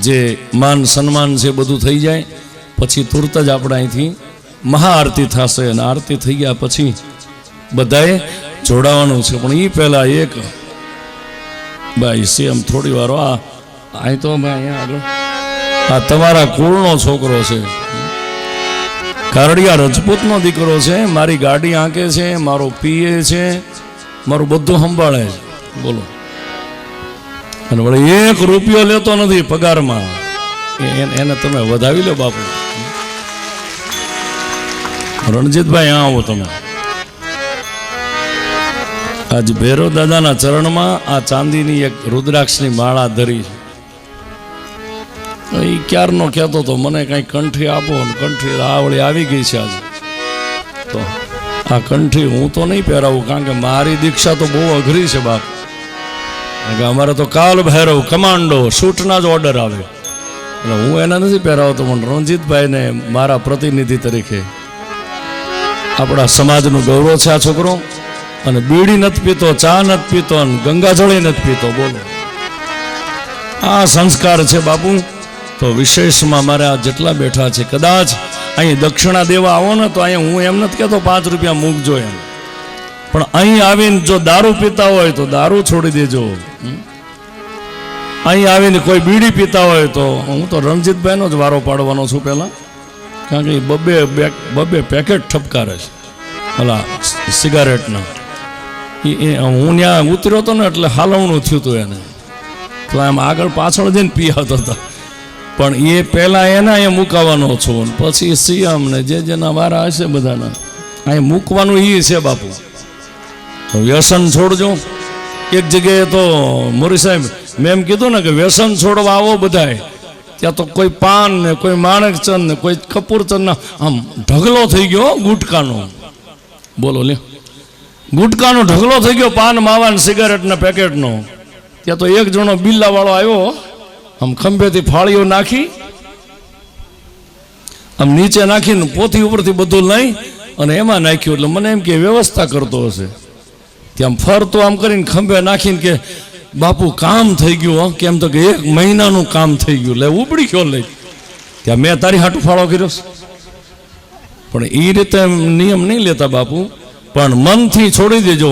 જે માન સન્માન છે બધું થઈ જાય, પછી તુરત જ આપણે અહીંથી મહાઆરતી થશે. અને આરતી થઈ ગયા પછી બધાએ જોડાવાનું છે. પણ એ પહેલાં એક ભાઈ સીએમ થોડી વાર અહીં તો ભાઈ અહીંયા આગળ આ તમારા કુળનો છોકરો છે, કારડિયા રજપૂતનો દીકરો છે, મારી ગાડી આંકે છે, મારો પીએ છે, મારું બધું સંભાળે છે. બોલો. અને વળી 1 રૂપિયો લેતો નથી પગારમાં. એને તમે વધાવી લો બાપુ. રણજીતભાઈ આ આવો તમે. આજ ભૈરવ દાદાના ચરણમાં આ ચાંદીની એક રુદ્રાક્ષની માળા ધરી છે. એ ક્યારનો કહેતો તો મને કઈ કંઠી આપો, ને કંઠી આવળી આવી ગઈ છે આજે. તો આ કંઠી હું તો નહીં પહેરાવું, કારણ કે મારી દીક્ષા તો બહુ અઘરી છે બાપ. કારણ કે અમારે તો કાલ ભૈરવ કમાન્ડો શૂટના જ ઓર્ડર આવે, એટલે હું એને નથી પહેરાવતો. પણ રણજીતભાઈને મારા પ્રતિનિધિ તરીકે આપણા સમાજનું ગૌરવ છે આ છોકરો. અને બીડી નથી પીતો, ચા નથી પીતો, અને ગંગાજળી નથી પીતો. બોલો, આ સંસ્કાર છે બાપુ. તો વિશેષમાં મારે આ જેટલા બેઠા છે, કદાચ અહીં દક્ષિણા દેવા આવો ને તો અહીંયા હું એમ નથી કહેતો 5 રૂપિયા મૂકજો એમ, પણ અહીં આવીને જો દારૂ પીતા હોય તો દારૂ છોડી દેજો. અહીં આવીને કોઈ બીડી પીતા હોય તો હું તો રણજીતભાઈનો જ વારો પાડવાનો છું પહેલાં, કારણ કે બબે પેકેટ ઠપકારે છે ઓલા સિગારેટના. હું ત્યાં ઉતર્યો હતો ને એટલે હાલવણું થયું હતું એને, તો એમ આગળ પાછળ જઈને પી આવતા હતા. પણ એ પહેલાં એને અહીંયા મૂકાવાનો છું, પછી સીએમ ને જે જેના વારા હશે બધાના અહીંયા મૂકવાનું એ છે બાપુ. તો વ્યસન છોડજો. એક જગ્યાએ તો મોરી સાહેબ મેં એમ કીધું ને કે વ્યસન છોડવા આવો બધાએ, ત્યાં તો કોઈ પાન ને કોઈ માણેકચંદ ને કોઈ કપૂરચંદ આમ ઢગલો થઈ ગયો ગુટકાનો. બોલો લે, ગુટકાનો ઢગલો થઈ ગયો, પાન માવા ને સિગારેટના પેકેટનો. ત્યાં તો એક જણો બિલ્લાવાળો આવ્યો, આમ ખંભેથી ફાળીઓ નાખી આમ નીચે નાખીને પોથી ઉપરથી બધું લઈ અને એમાં નાખ્યું. એટલે મને એમ કે વ્યવસ્થા કરતો હશે. ત્યાં ફરતો આમ કરીને ખંભે નાખીને કે બાપુ કામ થઈ ગયું. હો કેમ તો કે 1 મહિનાનું કામ થઈ ગયું. લે ઉપડી ગયો લઈ. ત્યાં મેં તારી હાટું ફાળો કર્યો. પણ એ રીતે નિયમ નહીં લેતા બાપુ, પણ મનથી છોડી દેજો.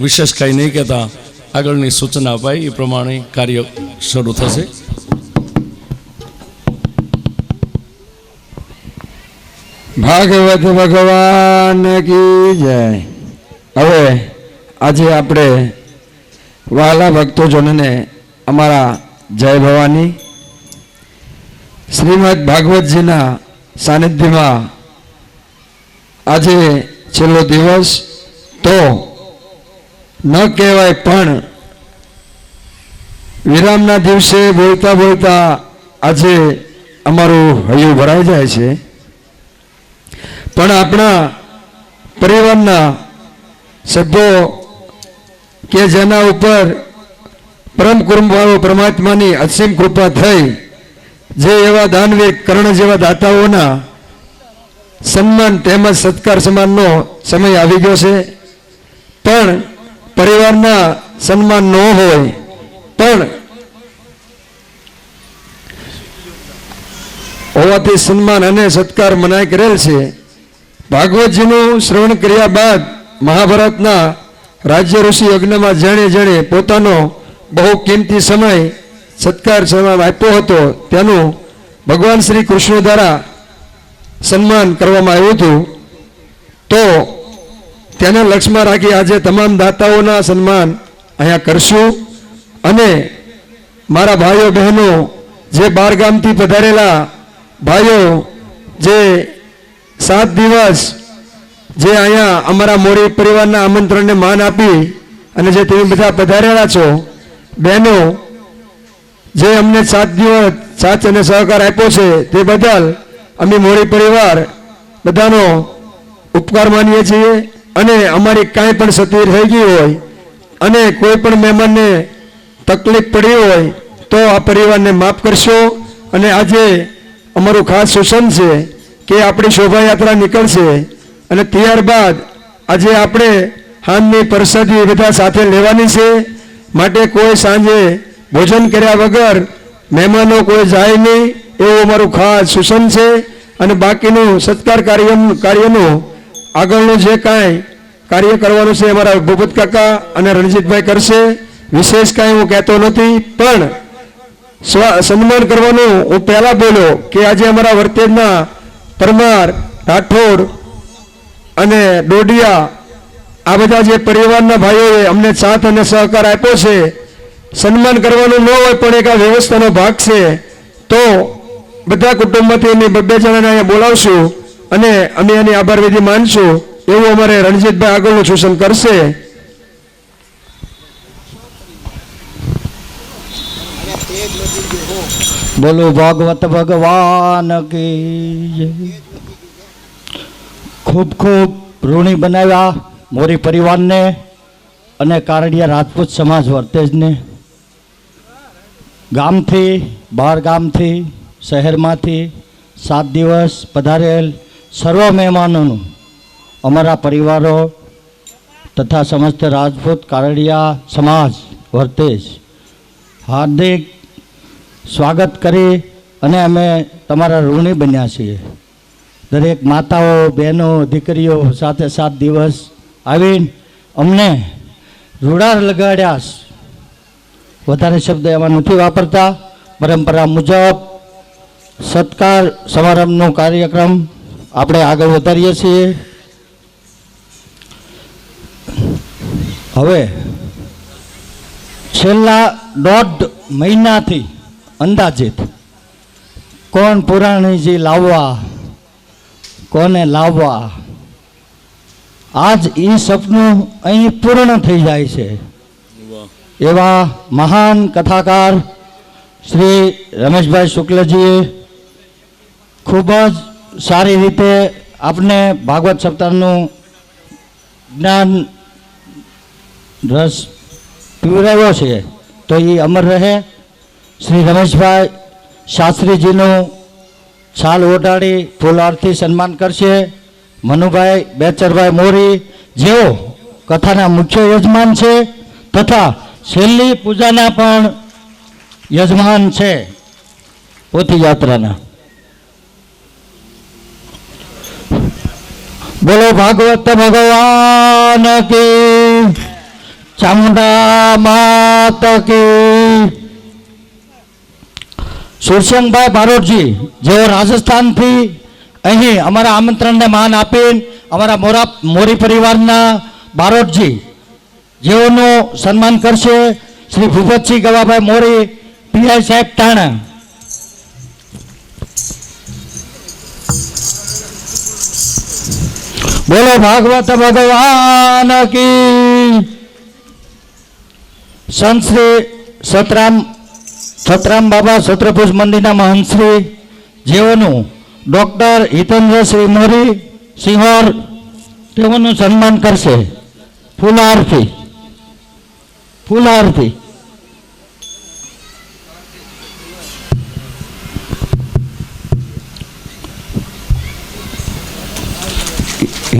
વિશેષ કાંઈ નહીં કહેતા. આગળની સૂચના અપાઈ એ પ્રમાણે કાર્ય શરૂ થશે. ભાગવત ભગવાન કી જય. હવે આજે આપણે વહાલા ભક્તોજનોને અમારા જય ભવાની શ્રીમદ ભાગવતજીના સાનિધ્યમાં આજે છેલ્લો દિવસ તો ન કહેવાય, પણ વિરામના દિવસે બોલતા બોલતા આજે અમારું હૈયું ભરાઈ જાય છે. પણ આપણા પરિવારના સભ્યો કે જેના ઉપર પરમ કૃપાળુ પરમાત્માની અસીમ કૃપા થઈ, જે એવા દાનવીર કર્ણ જેવા દાતાઓના સન્માન તેમજ સત્કાર સમાનનો સમય આવી ગયો છે. પણ પરિવારના સન્માન ન હોય પણ હોવાથી સન્માન અને સત્કાર મનાઈ કરેલ છે. ભાગવતજીનું શ્રવણ કર્યા બાદ મહાભારતના રાજ્ય ઋષિ યજ્ઞમાં જેણે જેણે પોતાનો બહુ કિંમતી સમય સત્કાર આપ્યો હતો તેનું ભગવાન શ્રી કૃષ્ણ દ્વારા સન્માન કરવામાં આવ્યું હતું. તો તેને લક્ષ્યમાં રાખી આજે તમામ દાતાઓના સન્માન અહીંયા કરશું. અને મારા ભાઈઓ બહેનો, જે 12 ગામથી પધારેલા ભાઈઓ, જે 7 દિવસ જે અહીંયા અમારા મોરી પરિવારના આમંત્રણને માન આપી અને જે તમે બધા પધારેલા છો, બહેનો જે અમને 7 દિવસ સાથ અને સહકાર આપ્યો છે, તે બદલ અમે મોરી પરિવાર બધાનો ઉપકાર માનીએ છીએ. અને અમારી કાંઈ પણ સતી થઈ ગઈ હોય અને કોઈ પણ મહેમાનને તકલીફ પડી હોય તો આ પરિવારને માફ કરશો. અને આજે અમારું ખાસ સૂચન છે કે આપણી શોભાયાત્રા નીકળશે અને ત્યારબાદ આજે આપણે હામની પ્રસાદી બધા સાથે લેવાની છે. માટે કોઈ સાંજે ભોજન કર્યા વગર મહેમાનો કોઈ જાય નહીં, એવું અમારું ખાસ સૂચન છે. અને બાકીનું સત્કાર કાર્યનું આગળનું જે કાંઈ કાર્ય કરવાનું છે અમારા ભૂપત કાકા અને રણજીતભાઈ કરશે. વિશેષ કાંઈ હું કહેતો નથી, પણ સન્માન કરવાનું હું પહેલા બોલ્યો કે આજે અમારા વર્તેજના પરમાર, રાઠોડ અને ડોડિયા, આ બધા જે પરિવારના ભાઈઓએ અમને સાથ અને સહકાર આપ્યો છે, સન્માન કરવાનું ન હોય પણ એક આ વ્યવસ્થાનો ભાગ છે. તો બધા કુટુંબમાંથી અમે 2 જણાને અહીંયા બોલાવશું અને અમે એની આભાર વિધિ માનશું. એવું અમારે રણજીતભાઈ આગળનું સૂચન કરશે. બોલો ભાગવત ભગવાન કી જય. ખૂબ ખૂબ ઋણી બનાવ્યા મોરી પરિવારને અને કારડિયા રાજપૂત સમાજ વર્તેજને. ગામથી, બહાર ગામથી, શહેરમાંથી 7 દિવસ પધારેલ સર્વ મહેમાનોનું અમારા પરિવારો તથા સમસ્ત રાજપૂત કારડિયા સમાજ વર્તેજ હાર્દિક સ્વાગત કરી અને અમે તમારા ઋણી બન્યા છીએ. દરેક માતાઓ, બહેનો, દીકરીઓ સાથે 7 દિવસ આવીને અમને રૂડાર લગાડ્યા. વધારે શબ્દ એમાં નથી વાપરતા. પરંપરા મુજબ સત્કાર સમારંભનો કાર્યક્રમ આપણે આગળ વધારીએ છીએ. હવે છેલ્લા 1.5 મહિનાથી અંદાજિત કોણ પુરાણીજી લાવવા, કોને લાવવા, આજ એ સપનું અહીં પૂર્ણ થઈ જાય છે. એવા મહાન કથાકાર શ્રી રમેશભાઈ શુક્લજીએ ખૂબ જ સારી રીતે આપને ભાગવત સપ્તાહનું જ્ઞાન રસ પીવડાવ્યો છે. તો એ અમર રહે. શ્રી રમેશભાઈ શાસ્ત્રીજીનું શાલ ઓઢાડી ફૂલ આરતી સન્માન કરશે મનુભાઈ બેચરભાઈ મોરી, જેઓ કથાના મુખ્ય યજમાન છે તથા છેલ્લી પૂજાના પણ યજમાન છે પોથી યાત્રાના. બોલો ભાગવત ભગવાન કી, ચામુંડા માત કી. સુરસંગભાઈ બારોટજી, જેઓ રાજસ્થાનથી અહીં અમારા આમંત્રણને માન આપીને અમારા મોરી પરિવારના બારોટજી, જેઓનું સન્માન કરશે શ્રી ભૂપતસિંહ ગવાભાઈ મોરી, પીઆઈ સાહેબ ટાણા. બોલો ભાગવત ભગવાન કી. સંત શ્રી સતરામ બાબા સત્રભુજ મંદિરના મહંતશ્રી, જેઓનું ડોક્ટર હિતેન્દ્ર શ્રી મોરી સિંહોર, તેઓનું સન્માન કરશે ફૂલારથી.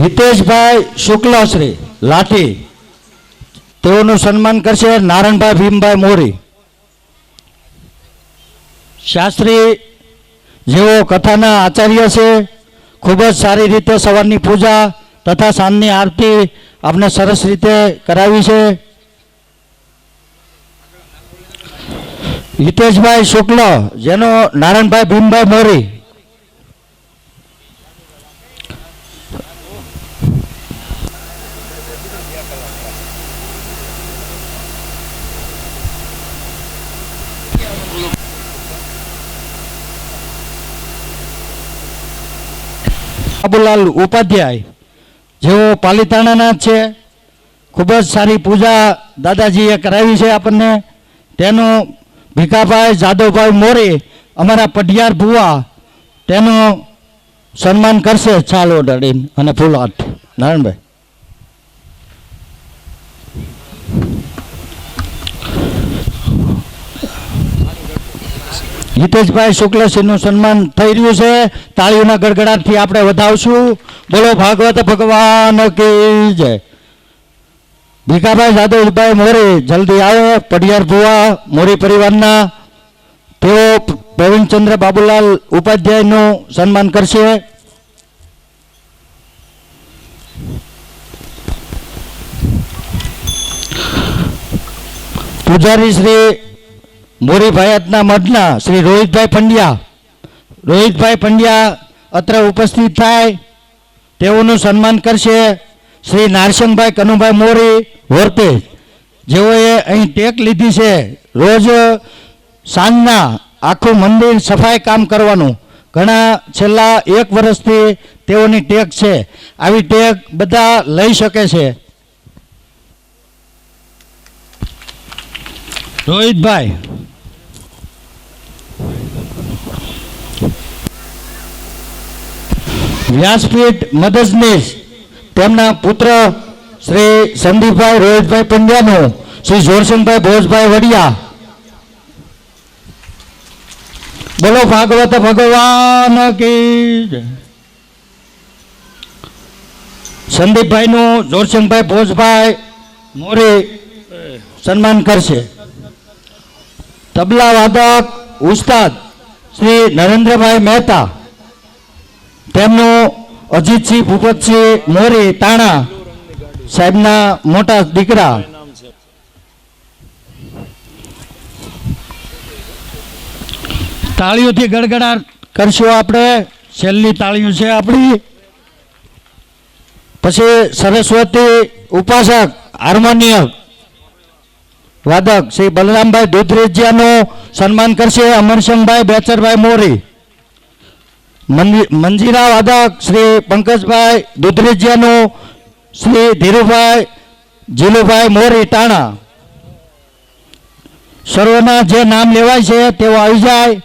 હિતેશભાઈ શુક્લશ્રી લાઠી, તેઓનું સન્માન કરશે નારાયણભાઈ ભીમભાઈ મોરી. શાસ્ત્રી, જેઓ કથાના આચાર્ય છે, ખૂબ જ સારી રીતે સવારની પૂજા તથા સાંજની આરતી આપણે સરસ રીતે કરાવી છે. હિતેશભાઈ શુક્લ, જેનો નારાયણભાઈ ભીમભાઈ મોરી. બાબુલાલ ઉપાધ્યાય, જેઓ પાલિતાણાના છે, ખૂબ જ સારી પૂજા દાદાજીએ કરાવી છે આપણને. તેનું ભીખાભાઈ જાદવભાઈ મોરી, અમારા પઢિયાર ભુવા, તેનું સન્માન કરશે છાલ ઓઢાડીને અને ફૂલ હાથ. નારાયણભાઈ. હિતેશભાઈ શુક્લસિંહનું સન્માન થઈ રહ્યું છે. તાળીઓના ગડગડાટથી આપણે વધાવશું. બોલો ભાગવત ભગવાન કી જય. ભીખાભાઈ જાદવભાઈ મોરી જલ્દી આવે, પઢિયાર ભુવા મોરી પરિવારના. તેઓ પ્રવીણચંદ્ર બાબુલાલ ઉપાધ્યાયનું સન્માન કરશે. પૂજારી શ્રી મોરી ભાયાતના મઢના શ્રી રોહિતભાઈ પંડ્યા અત્ર ઉપસ્થિત થાય, તેઓનું સન્માન કરશે શ્રી નારસિંહભાઈ કનુભાઈ મોરી વર્તે, જેઓએ અહીં ટેક લીધી છે. રોજ સાંજના આખું મંદિર સફાઈ કામ કરવાનું. ઘણા છેલ્લા 1 વર્ષથી તેઓની ટેક છે. આવી ટેક બધા લઈ શકે છે. રોહિતભાઈ. વ્યાસપીઠ મદદનીશ, તેમના પુત્ર શ્રી સંદીપભાઈ રોહિતભાઈ પંડ્યાનું શ્રી જોરસિંહભાઈ ભોજભાઈ વડિયા. બોલો ભાગવત ભગવાન કી જય. સંદીપભાઈનું જોરસિંહભાઈ ભોજભાઈ મોરી સન્માન કરશે. તબલા વાદક ઉસ્તાદ શ્રી નરેન્દ્રભાઈ મહેતા, તેમનું અજીતસિંહ ભૂપતસિંહ મોરી તાણા સાહેબના મોટા દીકરા. તાળીઓથી ગડગડાટ કરશું આપણે. છેલ્લી તાળીઓ છે આપણી. પછી સરસ્વતી ઉપાસક હાર્મોનિયમ વાદક શ્રી બલરામભાઈ દુધરેજિયાનું સન્માન કરશે અમરસિંહભાઈ બેચરભાઈ મોરી. મંજીરા વાદક શ્રી પંકજભાઈ દુધરેજિયાનું શ્રી ધીરુભાઈ જીલુભાઈ મોરી ટાણા. સર્વના જે નામ લેવાય છે તેઓ આવી જાય.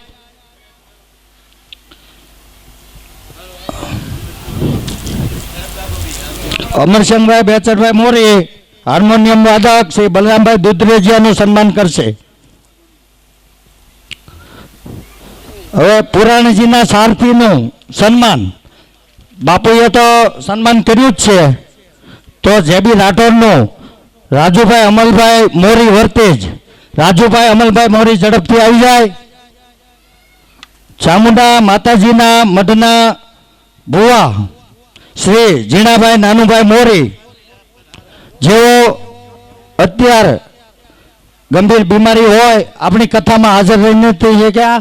અમરસિંહભાઈ બેચરભાઈ મોરી હાર્મોનિયમ વાદક શ્રી બલરામભાઈ દુધરેજિયાનું સન્માન કરશે. હવે પુરાણજીના સારથીનું સન્માન બાપુએ તો સન્માન કર્યું જ છે, તો જેબી રાઠોડનું રાજુભાઈ અમલભાઈ મોરી વર્તેજ, રાજુભાઈ અમલભાઈ મોરી ઝડપથી આવી જાય. ચામુંડા માતાજીના મઢના ભુવા શ્રી ઝીણાભાઈ નાનુભાઈ મોરી, જેઓ અત્યારે ગંભીર બીમારી હોય આપણી કથામાં હાજર રહીને થઈ શક્યા,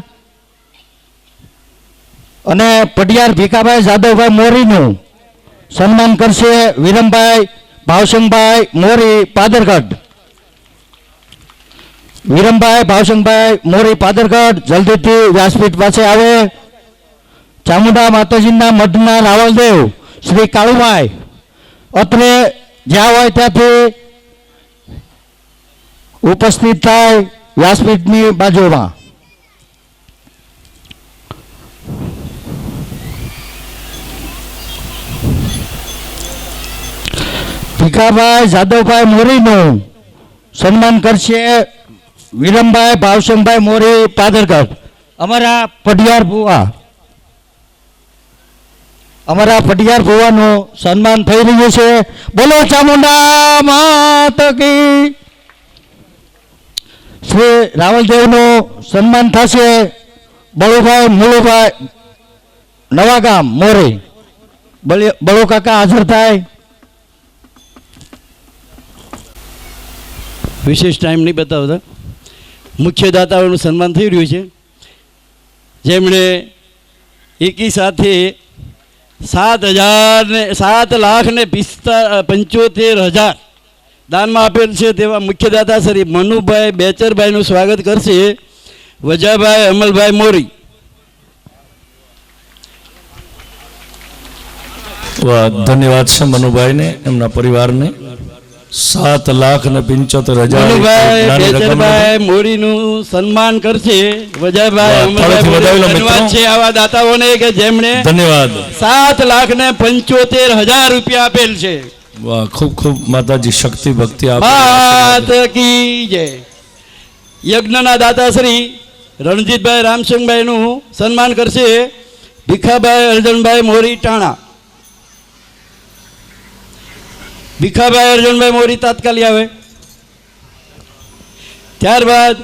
અને પડિયાર ભીખાભાઈ જાદવભાઈ મોરીનું સન્માન કરશે વિરમભાઈ ભાવસંગભાઈ મોરી પાદરગઢ. વિરમભાઈ ભાવસંગભાઈ મોરી પાદરગઢ જલ્દીથી વ્યાસપીઠ પાસે આવે. ચામુંડા માતાજીના મઢના રાવલદેવ શ્રી કાળુભાઈ અત્રે જ્યાં હોય ત્યાંથી ઉપસ્થિત થાય વ્યાસપીઠની બાજુમાં. ભીખાભાઈ જાદવભાઈ મોરીનું સન્માન કરશે વિરમભાઈ ભાવસંગભાઈ મોરી પાદરગઢ. અમારા પઢિયાર ભુવાનું સન્માન થઈ રહ્યું છે. બોલો ચામુંડા માત કી. શ્રી રાવલદેવનું સન્માન થશે બળુભાઈ મુળુભાઈ નવાગામ મોરી. બળુ કાકા હાજર થાય. વિશેષ ટાઈમ નહીં બતાવતા, મુખ્ય દાતાઓનું સન્માન થઈ રહ્યું છે, જેમણે એકી સાથે 7,75,000 દાનમાં આપેલ છે. તેવા મુખ્ય દાતા શ્રી મનુભાઈ બેચરભાઈનું સ્વાગત કરશે વજાભાઈ અમલભાઈ મોરી. વાહ, ધન્યવાદ છે મનુભાઈને, એમના પરિવારને. 7,75,000 મનુભાઈ બેચરભાઈ મોરીનું સન્માન કરશે વજાભાઈ અમલભાઈ. ધન્યવાદ છે આવા દાતાઓને કે જેમણે ધન્યવાદ 7,75,000 રૂપિયા આપેલ છે. વાહ, ખૂબ ખૂબ માતાજી શક્તિ ભક્તિ માત કી જય. યજ્ઞના દાતા શ્રી રણજીતભાઈ રામસંગભાઈનું સન્માન કરશે ભીખાભાઈ અર્જનભાઈ મોરી ટાણા. ભીખાભાઈ અર્જનભાઈ મોરી તાત્કાલિક આવે. ત્યારબાદ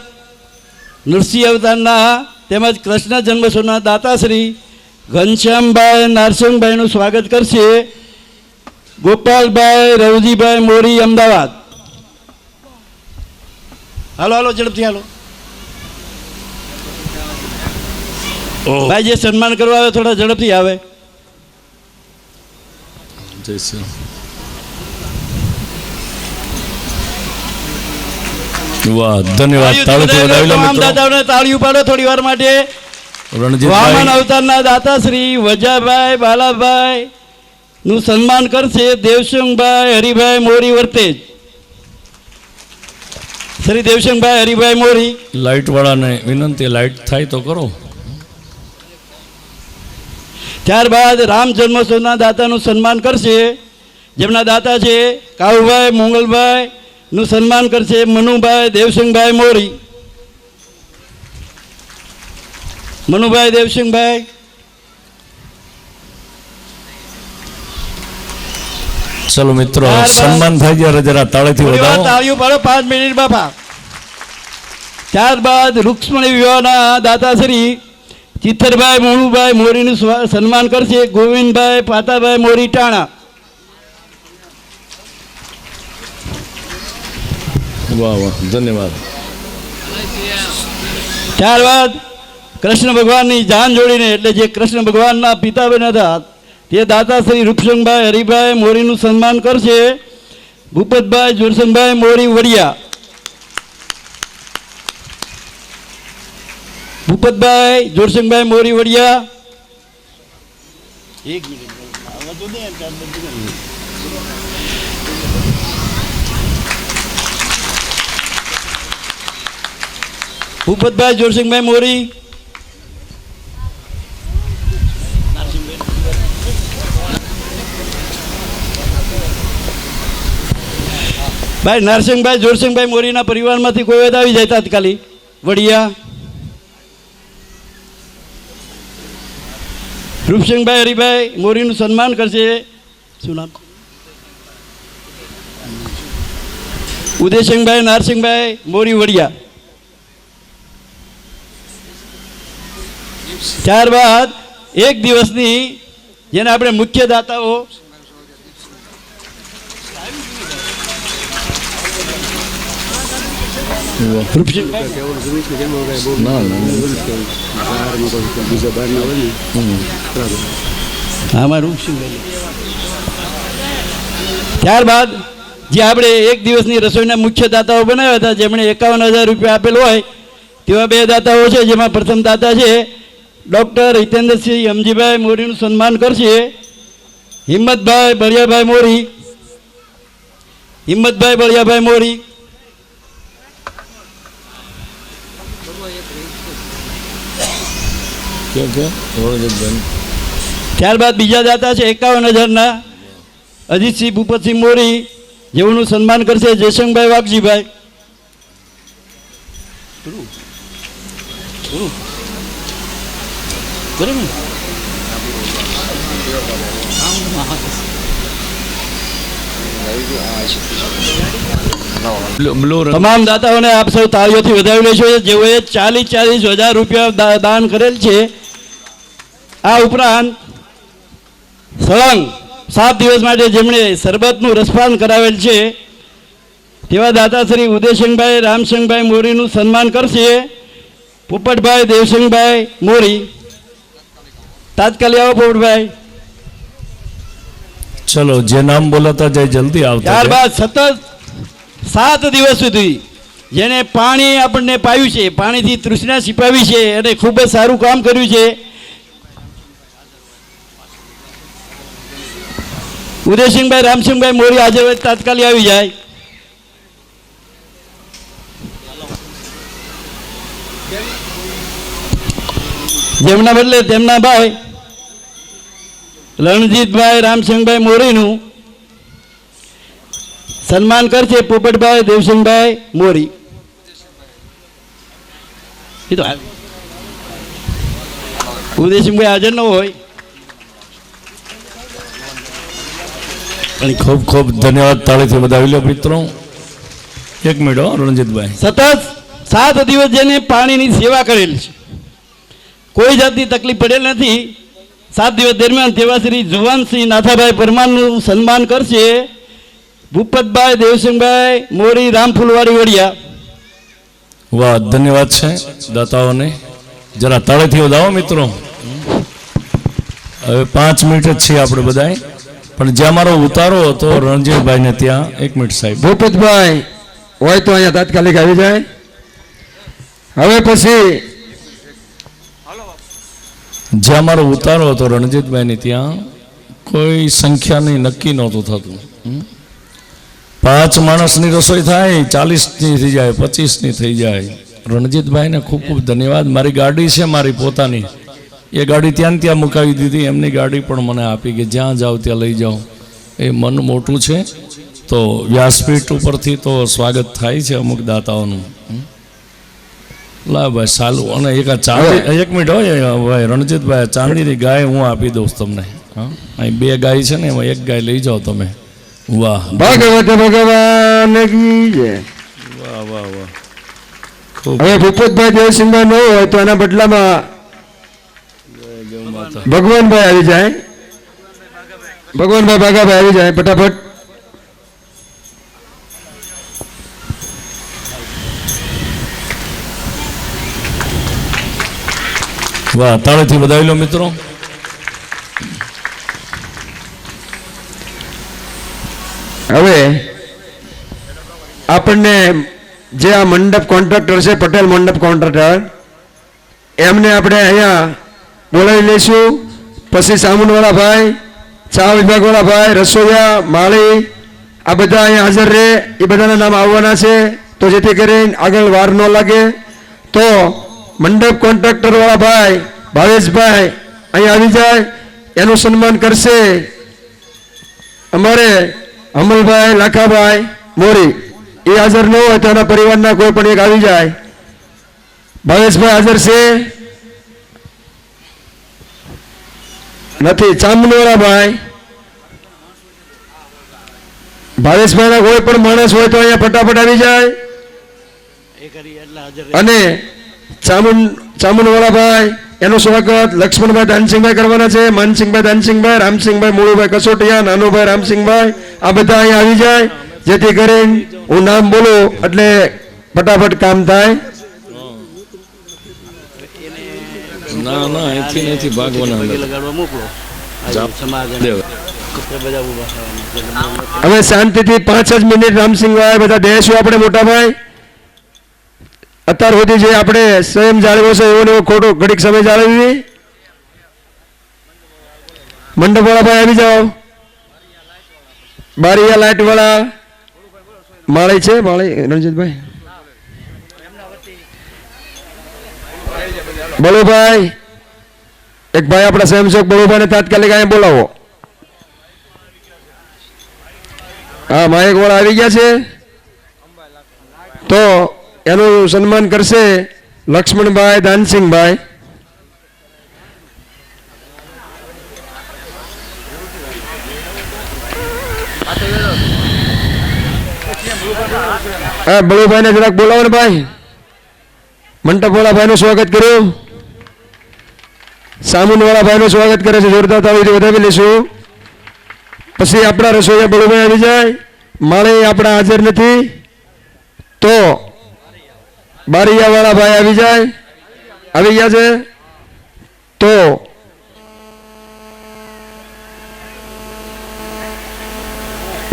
નરસિંહ અવતારના તેમજ કૃષ્ણ જન્મોત્સવના દાતાશ્રી ઘનશ્યામભાઈ નારસિંહભાઈનું સ્વાગત કરશે ગોપાલભાઈ રવજીભાઈ મોરી અમદાવાદ. હાલો હાલો ઝડપથી હાલો ભાઈ, જે સન્માન કરવા આવે થોડા ઝડપથી આવે. જય શ્રી વાહ, ધન્યવાદ. તમામ દાતાઓને તાળીઓ પાડો થોડી વાર માટે. વામન અવતારના દાતા શ્રી વજાભાઈ બાલાભાઈ નું સન્માન કરશે દેવસિંહભાઈ હરિભાઈ મોરી વર્તેજ. શ્રી દેવસિંહભાઈ હરિભાઈ મોરી. લાઇટ વાળાને વિનંતી, લાઇટ થાય તો કરો. ત્યારબાદ રામ જન્મોત્સવના દાતાનું સન્માન કરશે, જેમના દાતા છે કાળુભાઈ મોંગલભાઈ નું સન્માન કરશે મનુભાઈ દેવસિંહભાઈ મોરી. મનુભાઈ દેવસિંહભાઈ. ચલો મિત્રો, સન્માન થઈ ગયા, જરા તાળીથી વધાવો. તાળીઓ પાડો 5 મિનિટ બાપા. ત્યારબાદ રૂક્ષ્મણી વિવાહના દાતા શ્રી ચિત્તરભાઈ મોણુભાઈ મોરીનું સન્માન કરશે ગોવિંદભાઈ પાતાભાઈ મોરી ટાણા. વાહ વાહ, ધન્યવાદ. ત્યારબાદ કૃષ્ણ ભગવાનની જાન જોડીને, એટલે જે કૃષ્ણ ભગવાનના પિતાબેન હતા તે દાતા શ્રી રૂપસંગભાઈ હરિભાઈ મોરીનું સન્માન કરશે ભૂપતભાઈ જોરસનભાઈ મોરી વડિયા. ભૂપતભાઈ જોરસનભાઈ મોરી વડિયા. એક મિનિટ ભૂપતભાઈ જોરસિંહભાઈ મોરી. ભાઈ નરસિંહભાઈ જોરસિંહભાઈ મોરીના પરિવારમાંથી કોઈ આવી જાય તાત્કાલિક વડિયા. રૂપસિંહભાઈ હરિભાઈ મોરીનું સન્માન કરશે. શું નામ? ઉદયસિંહભાઈ નારસિંહભાઈ મોરી વડિયા. ત્યારબાદ એક દિવસની જેને આપણે મુખ્ય દાતાઓ ત્યારબાદ જે આપણે એક દિવસની રસોઈના મુખ્ય દાતાઓ બનાવ્યા હતા, જેમણે 51,000 રૂપિયા આપેલ હોય તેવા બે દાતાઓ છે. જેમાં પ્રથમ દાતા છે ડૉક્ટર હિતેન્દ્રસિંહ યમજીભાઈ મોરીનું સન્માન કરશે હિંમતભાઈ બળિયાભાઈ મોરી. હિંમતભાઈ બળિયાભાઈ મોરી. ત્યારબાદ બીજા દાતા છે 51,000ના અજીતસિંહ ભૂપતસિંહ મોરી, જેઓનું સન્માન કરશે જયશંકભાઈ વાઘજીભાઈ. તમામ દાતાઓને આપ સૌ તાળીઓથી વધાવી લેશો, જેઓએ 40,000 રૂપિયા દાન કરેલ છે. આ ઉપરાંત સળંગ 7 દિવસ માટે જેમણે શરબતનું રસપાન કરાવેલ છે તેવા દાતા શ્રી ઉદયસિંહભાઈ રામસિંહભાઈ મોરીનું સન્માન કરશે પોપટભાઈ દેવસિંહભાઈ મોરી. તાત્કાલિક આવો પોપટભાઈ. ચલો, જે નામ બોલાતા જાય જલ્દી આવતા. ત્યારબાદ સતત 7 દિવસ સુધી જેને પાણી આપણને પાયું છે, પાણીથી તૃષ્ણા છીપાવી છે અને ખૂબ જ સારું કામ કર્યું છે, ઉદયસિંહભાઈ રામસિંહભાઈ મોરી હાજર હોય તાત્કાલિક આવી જાય. જેમના બદલે તેમના ભાઈ રણજીતભાઈ રામસિંહભાઈ મોરીનું સન્માન કરશે પોપટભાઈ દેવસિંહભાઈ મોરી. ઉદયસિંહભાઈ હાજર ન હોય. ખૂબ ખૂબ ધન્યવાદ. તાળીથી વધાવી લો મિત્રો. એક મિનિટ હો રણજીતભાઈ. સતત 7 દિવસ જેને પાણીની સેવા કરેલ છે, કોઈ જાતની તકલીફ પડેલ નથી. 7 દિવસ દરમિયાન તેવા શ્રી જુવાનસિંહ નાથાભાઈ પરમારનું સન્માન કરશે ભૂપતભાઈ દેવસિંહભાઈ મોરી રામફુલવાડી વડિયા. વાહ, ધન્યવાદ છે દાતાઓને. જરા તાળીથી વધાવો મિત્રો. હવે 5 મિનિટ જ છીએ આપણે બધાય, પણ જ્યાં મારો ઉતારો હતો રણજીતભાઈ ને ત્યાં 1 મિનિટ સાહેબ. ભૂપતભાઈ હોય તો અહીંયા તાત્કાલિક આવી જાય. હવે પછી જ્યાં મારો ઉતારો હતો રણજીતભાઈ ને ત્યાં કોઈ સંખ્યાની નક્કી નહોતું થતું. 5 માણસની રસોઈ થાય, 40ની થઈ જાય, 25ની થઈ જાય. રણજીતભાઈને ખૂબ ખૂબ ધન્યવાદ. મારી ગાડી છે મારી પોતાની, એ ગાડી ત્યાં ને ત્યાં મુકાવી દીધી. એમની ગાડી પણ મને આપી કે જ્યાં જાઓ ત્યાં લઈ જાઓ. એ મન મોટું છે. તો વ્યાસપીઠ ઉપરથી તો સ્વાગત થાય છે અમુક દાતાઓનું. લા ભાઈ સાલું. અને એક આ ચાંદી, 1 મિનિટ હોય ભાઈ રણજીતભાઈ, ચાંદીની ગાય હું આપી દઉં તમને. હા, અહીં 2 ગાય છે ને, એમાં 1 ગાય લઈ જાઓ તમે. વાહ, ભાગવત ભગવાન કી જય. વાહ વાહ વાહ. હવે ભૂપતભાઈ દેવસિંહભાઈ ન હોય તો એના બદલામાં ભગવાનભાઈ આવી જાય. ભગવાનભાઈ બાગાભાઈ આવી જાય ફટાફટ. વાહ, તાળીથી વધાવી લો મિત્રો. હવે આપણને જે આ મંડપ કોન્ટ્રાક્ટર છે, પટેલ મંડપ કોન્ટ્રાક્ટર, એમને આપણે અહીંયા બોલાવી લઈશું. પછી સામુનવાળા ભાઈ, ચા વિભાગવાળા ભાઈ, રસોઈયા, માળી, આ બધા અહીંયા હાજર રહે. એ બધાના નામ આવવાના છે. તો જેથી કરીને આગળ વાર ન લાગે, તો મંડપ કોન્ટ્રાક્ટર વાળા ભાઈ ભાવેશભાઈ અહીંયા આવી જાય. એનું સન્માન કરશે અમારે અમલભાઈ લાખાભાઈ મોરી. એ હાજર ન હોય તો એના પરિવારના કોઈ પણ એક આવી જાય. ભાવેશભાઈ હાજર છે. નથી. ચામનવાળા ભાઈ ભાવેશભાઈના કોઈ પણ માણસ હોય તો અહીંયા ફટાફટ આવી જાય. અને ચામુંડવાળા ભાઈ એનું સ્વાગત લક્ષ્મણભાઈ દાનસિંહભાઈ કરવાના છે. માનસિંહભાઈ દાનસિંહભાઈ, રામસિંહભાઈ મુળુભાઈ કસોટિયા, નાનુભાઈ રામસિંહભાઈ, આ બધા અહીંયા આવી જાય, જેથી કરીને હું નામ બોલું એટલે ફટાફટ કામ થાય. ના ના અહીંથી નથી ભાગવાના હવે શાંતિથી 5 જ મિનિટ રામસિંહભાઈ બધા દેશું આપણે મોટાભાઈ. અત્યાર સુધી જે આપણે સ્વયં જાળવ્યો છે એવો ને એવો ખોટો ઘડીક સમય જાળવી. મંડપવાળા ભાઈ આવી જાઓ. બારીયા લાઈટ વાળા માળી છે, માળી રણજીતભાઈ, બળુભાઈ, એક ભાઈ આપણા સ્વયંસેવક બળુભાઈને તાત્કાલિક અહીંયા બોલાવો. હા, માયક વાળા આવી ગયા છે તો એનું સન્માન કરશે લક્ષ્મણભાઈ દાનસિંહભાઈ. હા, બળુભાઈને જરાક બોલાવો ને ભાઈ. મંટપવાળા ભાઈનું સ્વાગત કર્યું. સામુનવાળા ભાઈનું સ્વાગત કરે છે. જોરદાર તાળીથી વધાવી લઈશું. પછી આપણા રસોઈયા બળુભાઈ આવી જાય. માળે આપણા હાજર નથી તો બારીયાવાળા ભાઈ આવી જાય. આવી ગયા છે તો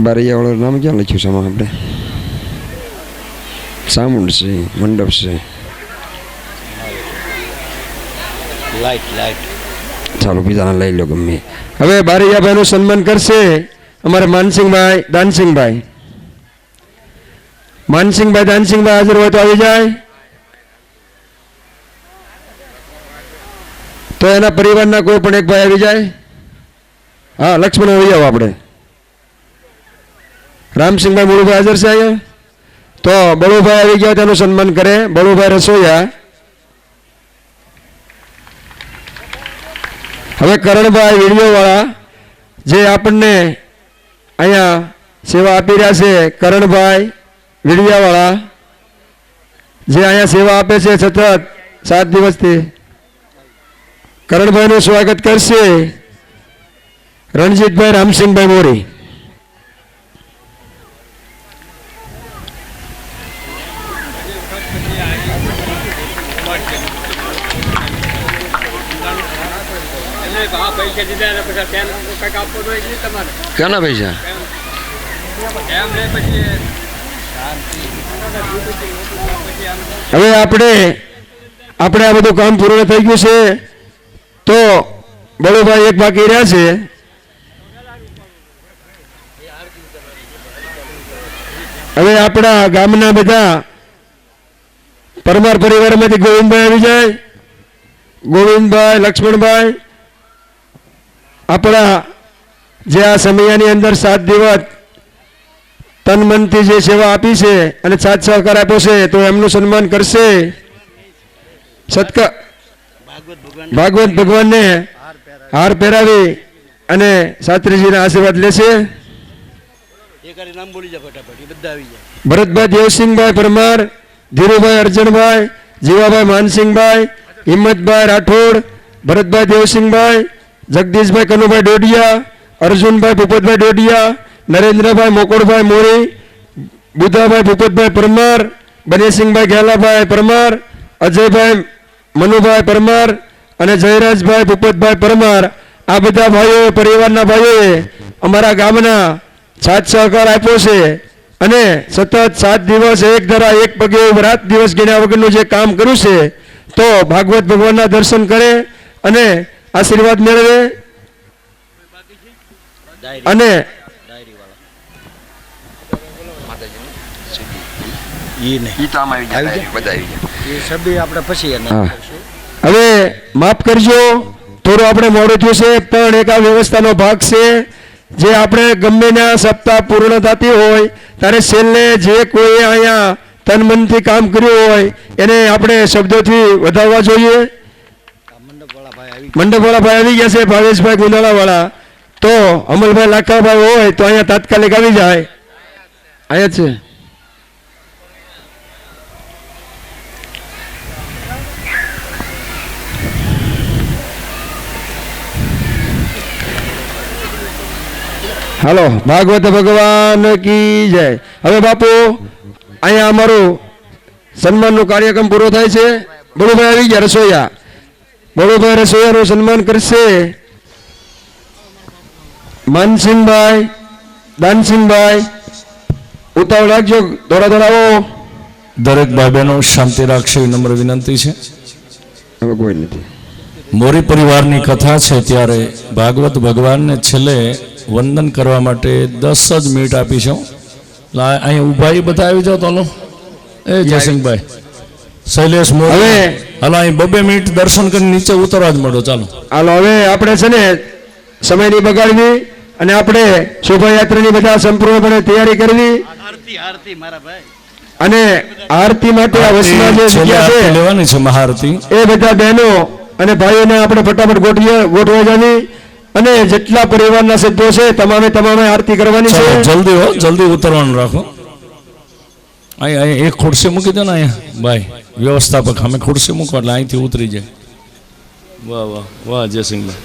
બારીયાવાળાનું નામ ક્યાં લખ્યું છે આમાં આપણે? સામુંડ છે, મંડપ છે. ચાલો બીજાને લઈ લો ગમે. હવે બારીયાભાઈનું સન્માન કરશે અમારે માનસિંહભાઈ દાનસિંહભાઈ. માનસિંહભાઈ દાનસિંહભાઈ હાજર હોય તો આવી જાય. તો એના પરિવારના કોઈ પણ એક ભાઈ આવી જાય. હા, લક્ષ્મણ આવી જાવ આપણે. રામસિંહભાઈ બળુભાઈ હાજર છે અહીંયા તો બળુભાઈ આવી ગયા તેનું સન્માન કરે. બળુભાઈ રસોઈયા. હવે કરણભાઈ વિડીયો વાળા જે આપણને અહીંયા સેવા આપી રહ્યા છે, કરણભાઈ વિડીયાવાળા જે અહીંયા સેવા આપે છે સતત 7 દિવસથી, કરણભાઈનું સ્વાગત કરશે રણજીતભાઈ રામસિંહભાઈ મોરી. ક્યાંના પૈસા? હવે આપણે આ બધું કામ પૂર્ણ થઈ ગયું છે તો બળુભાઈ એક બાકી રહ્યા છે. હવે આપણા ગામના બધા પરમાર પરિવારમાંથી ગોવિંદભાઈ આવી જાય. ગોવિંદભાઈ, લક્ષ્મણભાઈ, આપણા જે આ સમયની અંદર 7 દિવસ તન મનથી જે સેવા આપી છે અને સાથ સહકાર આપ્યો છે તો એમનું સન્માન કરશે. ભાગવત ભગવાનને હાર પહેરાવી અને શાસ્ત્રીજીના આશીર્વાદ લેશે. ભરતભાઈ દેવસિંહભાઈ પરમાર, ધીરુભાઈ અર્જણભાઈ, જીવાભાઈ માનસિંહભાઈ, હિંમતભાઈ રાઠોડ, ભરતભાઈ દેવસિંહભાઈ, જગદીશભાઈ કનુભાઈ ડોડિયા, અર્જુનભાઈ ભૂપતભાઈ ડોડિયા, નરેન્દ્રભાઈ મોકોડભાઈ મોરી, બુધાભાઈ ભૂપતભાઈ પરમાર, બનેસિંહભાઈ ઘેલાભાઈ પરમાર, અજયભાઈ મનુભાઈ પરમાર અને જયરાજભાઈ ભૂપતભાઈ પરમાર, આ બધા ભાઈઓ પરિવારના ભાઈઓએ અમારા ગામના સાથ સહકાર આપ્યો છે અને સતત 7 દિવસ એક ધરા એક પગે રાત દિવસ ગણ્યા વગરનું જે કામ કર્યું છે તો ભાગવત ભગવાનના દર્શન કરે અને આશીર્વાદ મેળવે. અને હવે માફ કરજો થોડું આપણે મોડું થયું છે પણ એક આ વ્યવસ્થાનો ભાગ છે. જે આપણે ગમે ના સપ્તાહ પૂર્ણ થતી હોય ત્યારે છેલ્લે જે કોઈ અહીંયા તન મનથી કામ કર્યું હોય એને આપણે શબ્દોથી વધારવા જોઈએ. મંડપવાળા ભાઈ આવી ગયા છે, ભાવેશભાઈ ગુંદાળા વાળા. તો અમલભાઈ લાખાભાઈ હોય તો અહીંયા તાત્કાલિક આવી જાય. અહીંયા છે. હાલો, ભાગવત ભગવાન કી જય. હવે બાપુ અહીંયા અમારું સન્માનનો કાર્યક્રમ પૂરો થાય છે. બળુભાઈ આવી ગયા રસોઈયા. બળુભાઈ રસોઈયાનું સન્માન કરશે માનસિંહભાઈ, દાનસિંહભાઈ. ઉતાવળ રાખજો, દોડા દોડાવો. દરેક ભાઈ બહેનો શાંતિ રાખશે એવી નમ્ર વિનંતી છે. હવે કોઈ નથી. મોરી પરિવારની કથા છે ત્યારે ભાગવત ભગવાનને છેલ્લે વંદન કરવા માટે 10 જ મિનિટ આપીશું. અહીંયા ઊભા એ બધા આવી જાઓ. તો હાલો, એ જયસિંહભાઈ, શૈલેષ મોરી, હવે હાલો અહીં 2 મિનિટ દર્શન કરીને નીચે ઉતરવા જ મળો. ચાલો હાલો, હવે આપણે છે ને સમયની બગાડવી અને આપણે શોભાયાત્રાની બધા સંપૂર્ણપણે તૈયારી કરવી અને આરતી માટે આ વચમાં જે છેલ્લે જગ્યા આરતી છે લેવાની છે, મહાઆરતી. એ બધા બહેનો અને ભાઈઓને આપણે ફટાફટ ગોઠવા જવી અને જેટલા પરિવારના સભ્યો છે તમામે આરતી કરવાની છે. ચાલો જલ્દી હો, જલ્દી ઉતરવાનું રાખો. અહીં એક ખુરશી મૂકી દો ને અહીંયા ભાઈ વ્યવસ્થાપક, અમે ખુરશી મૂકો એટલે અહીંથી ઉતરી જાય. વાહ વાહ વાહ જયસિંહભાઈ.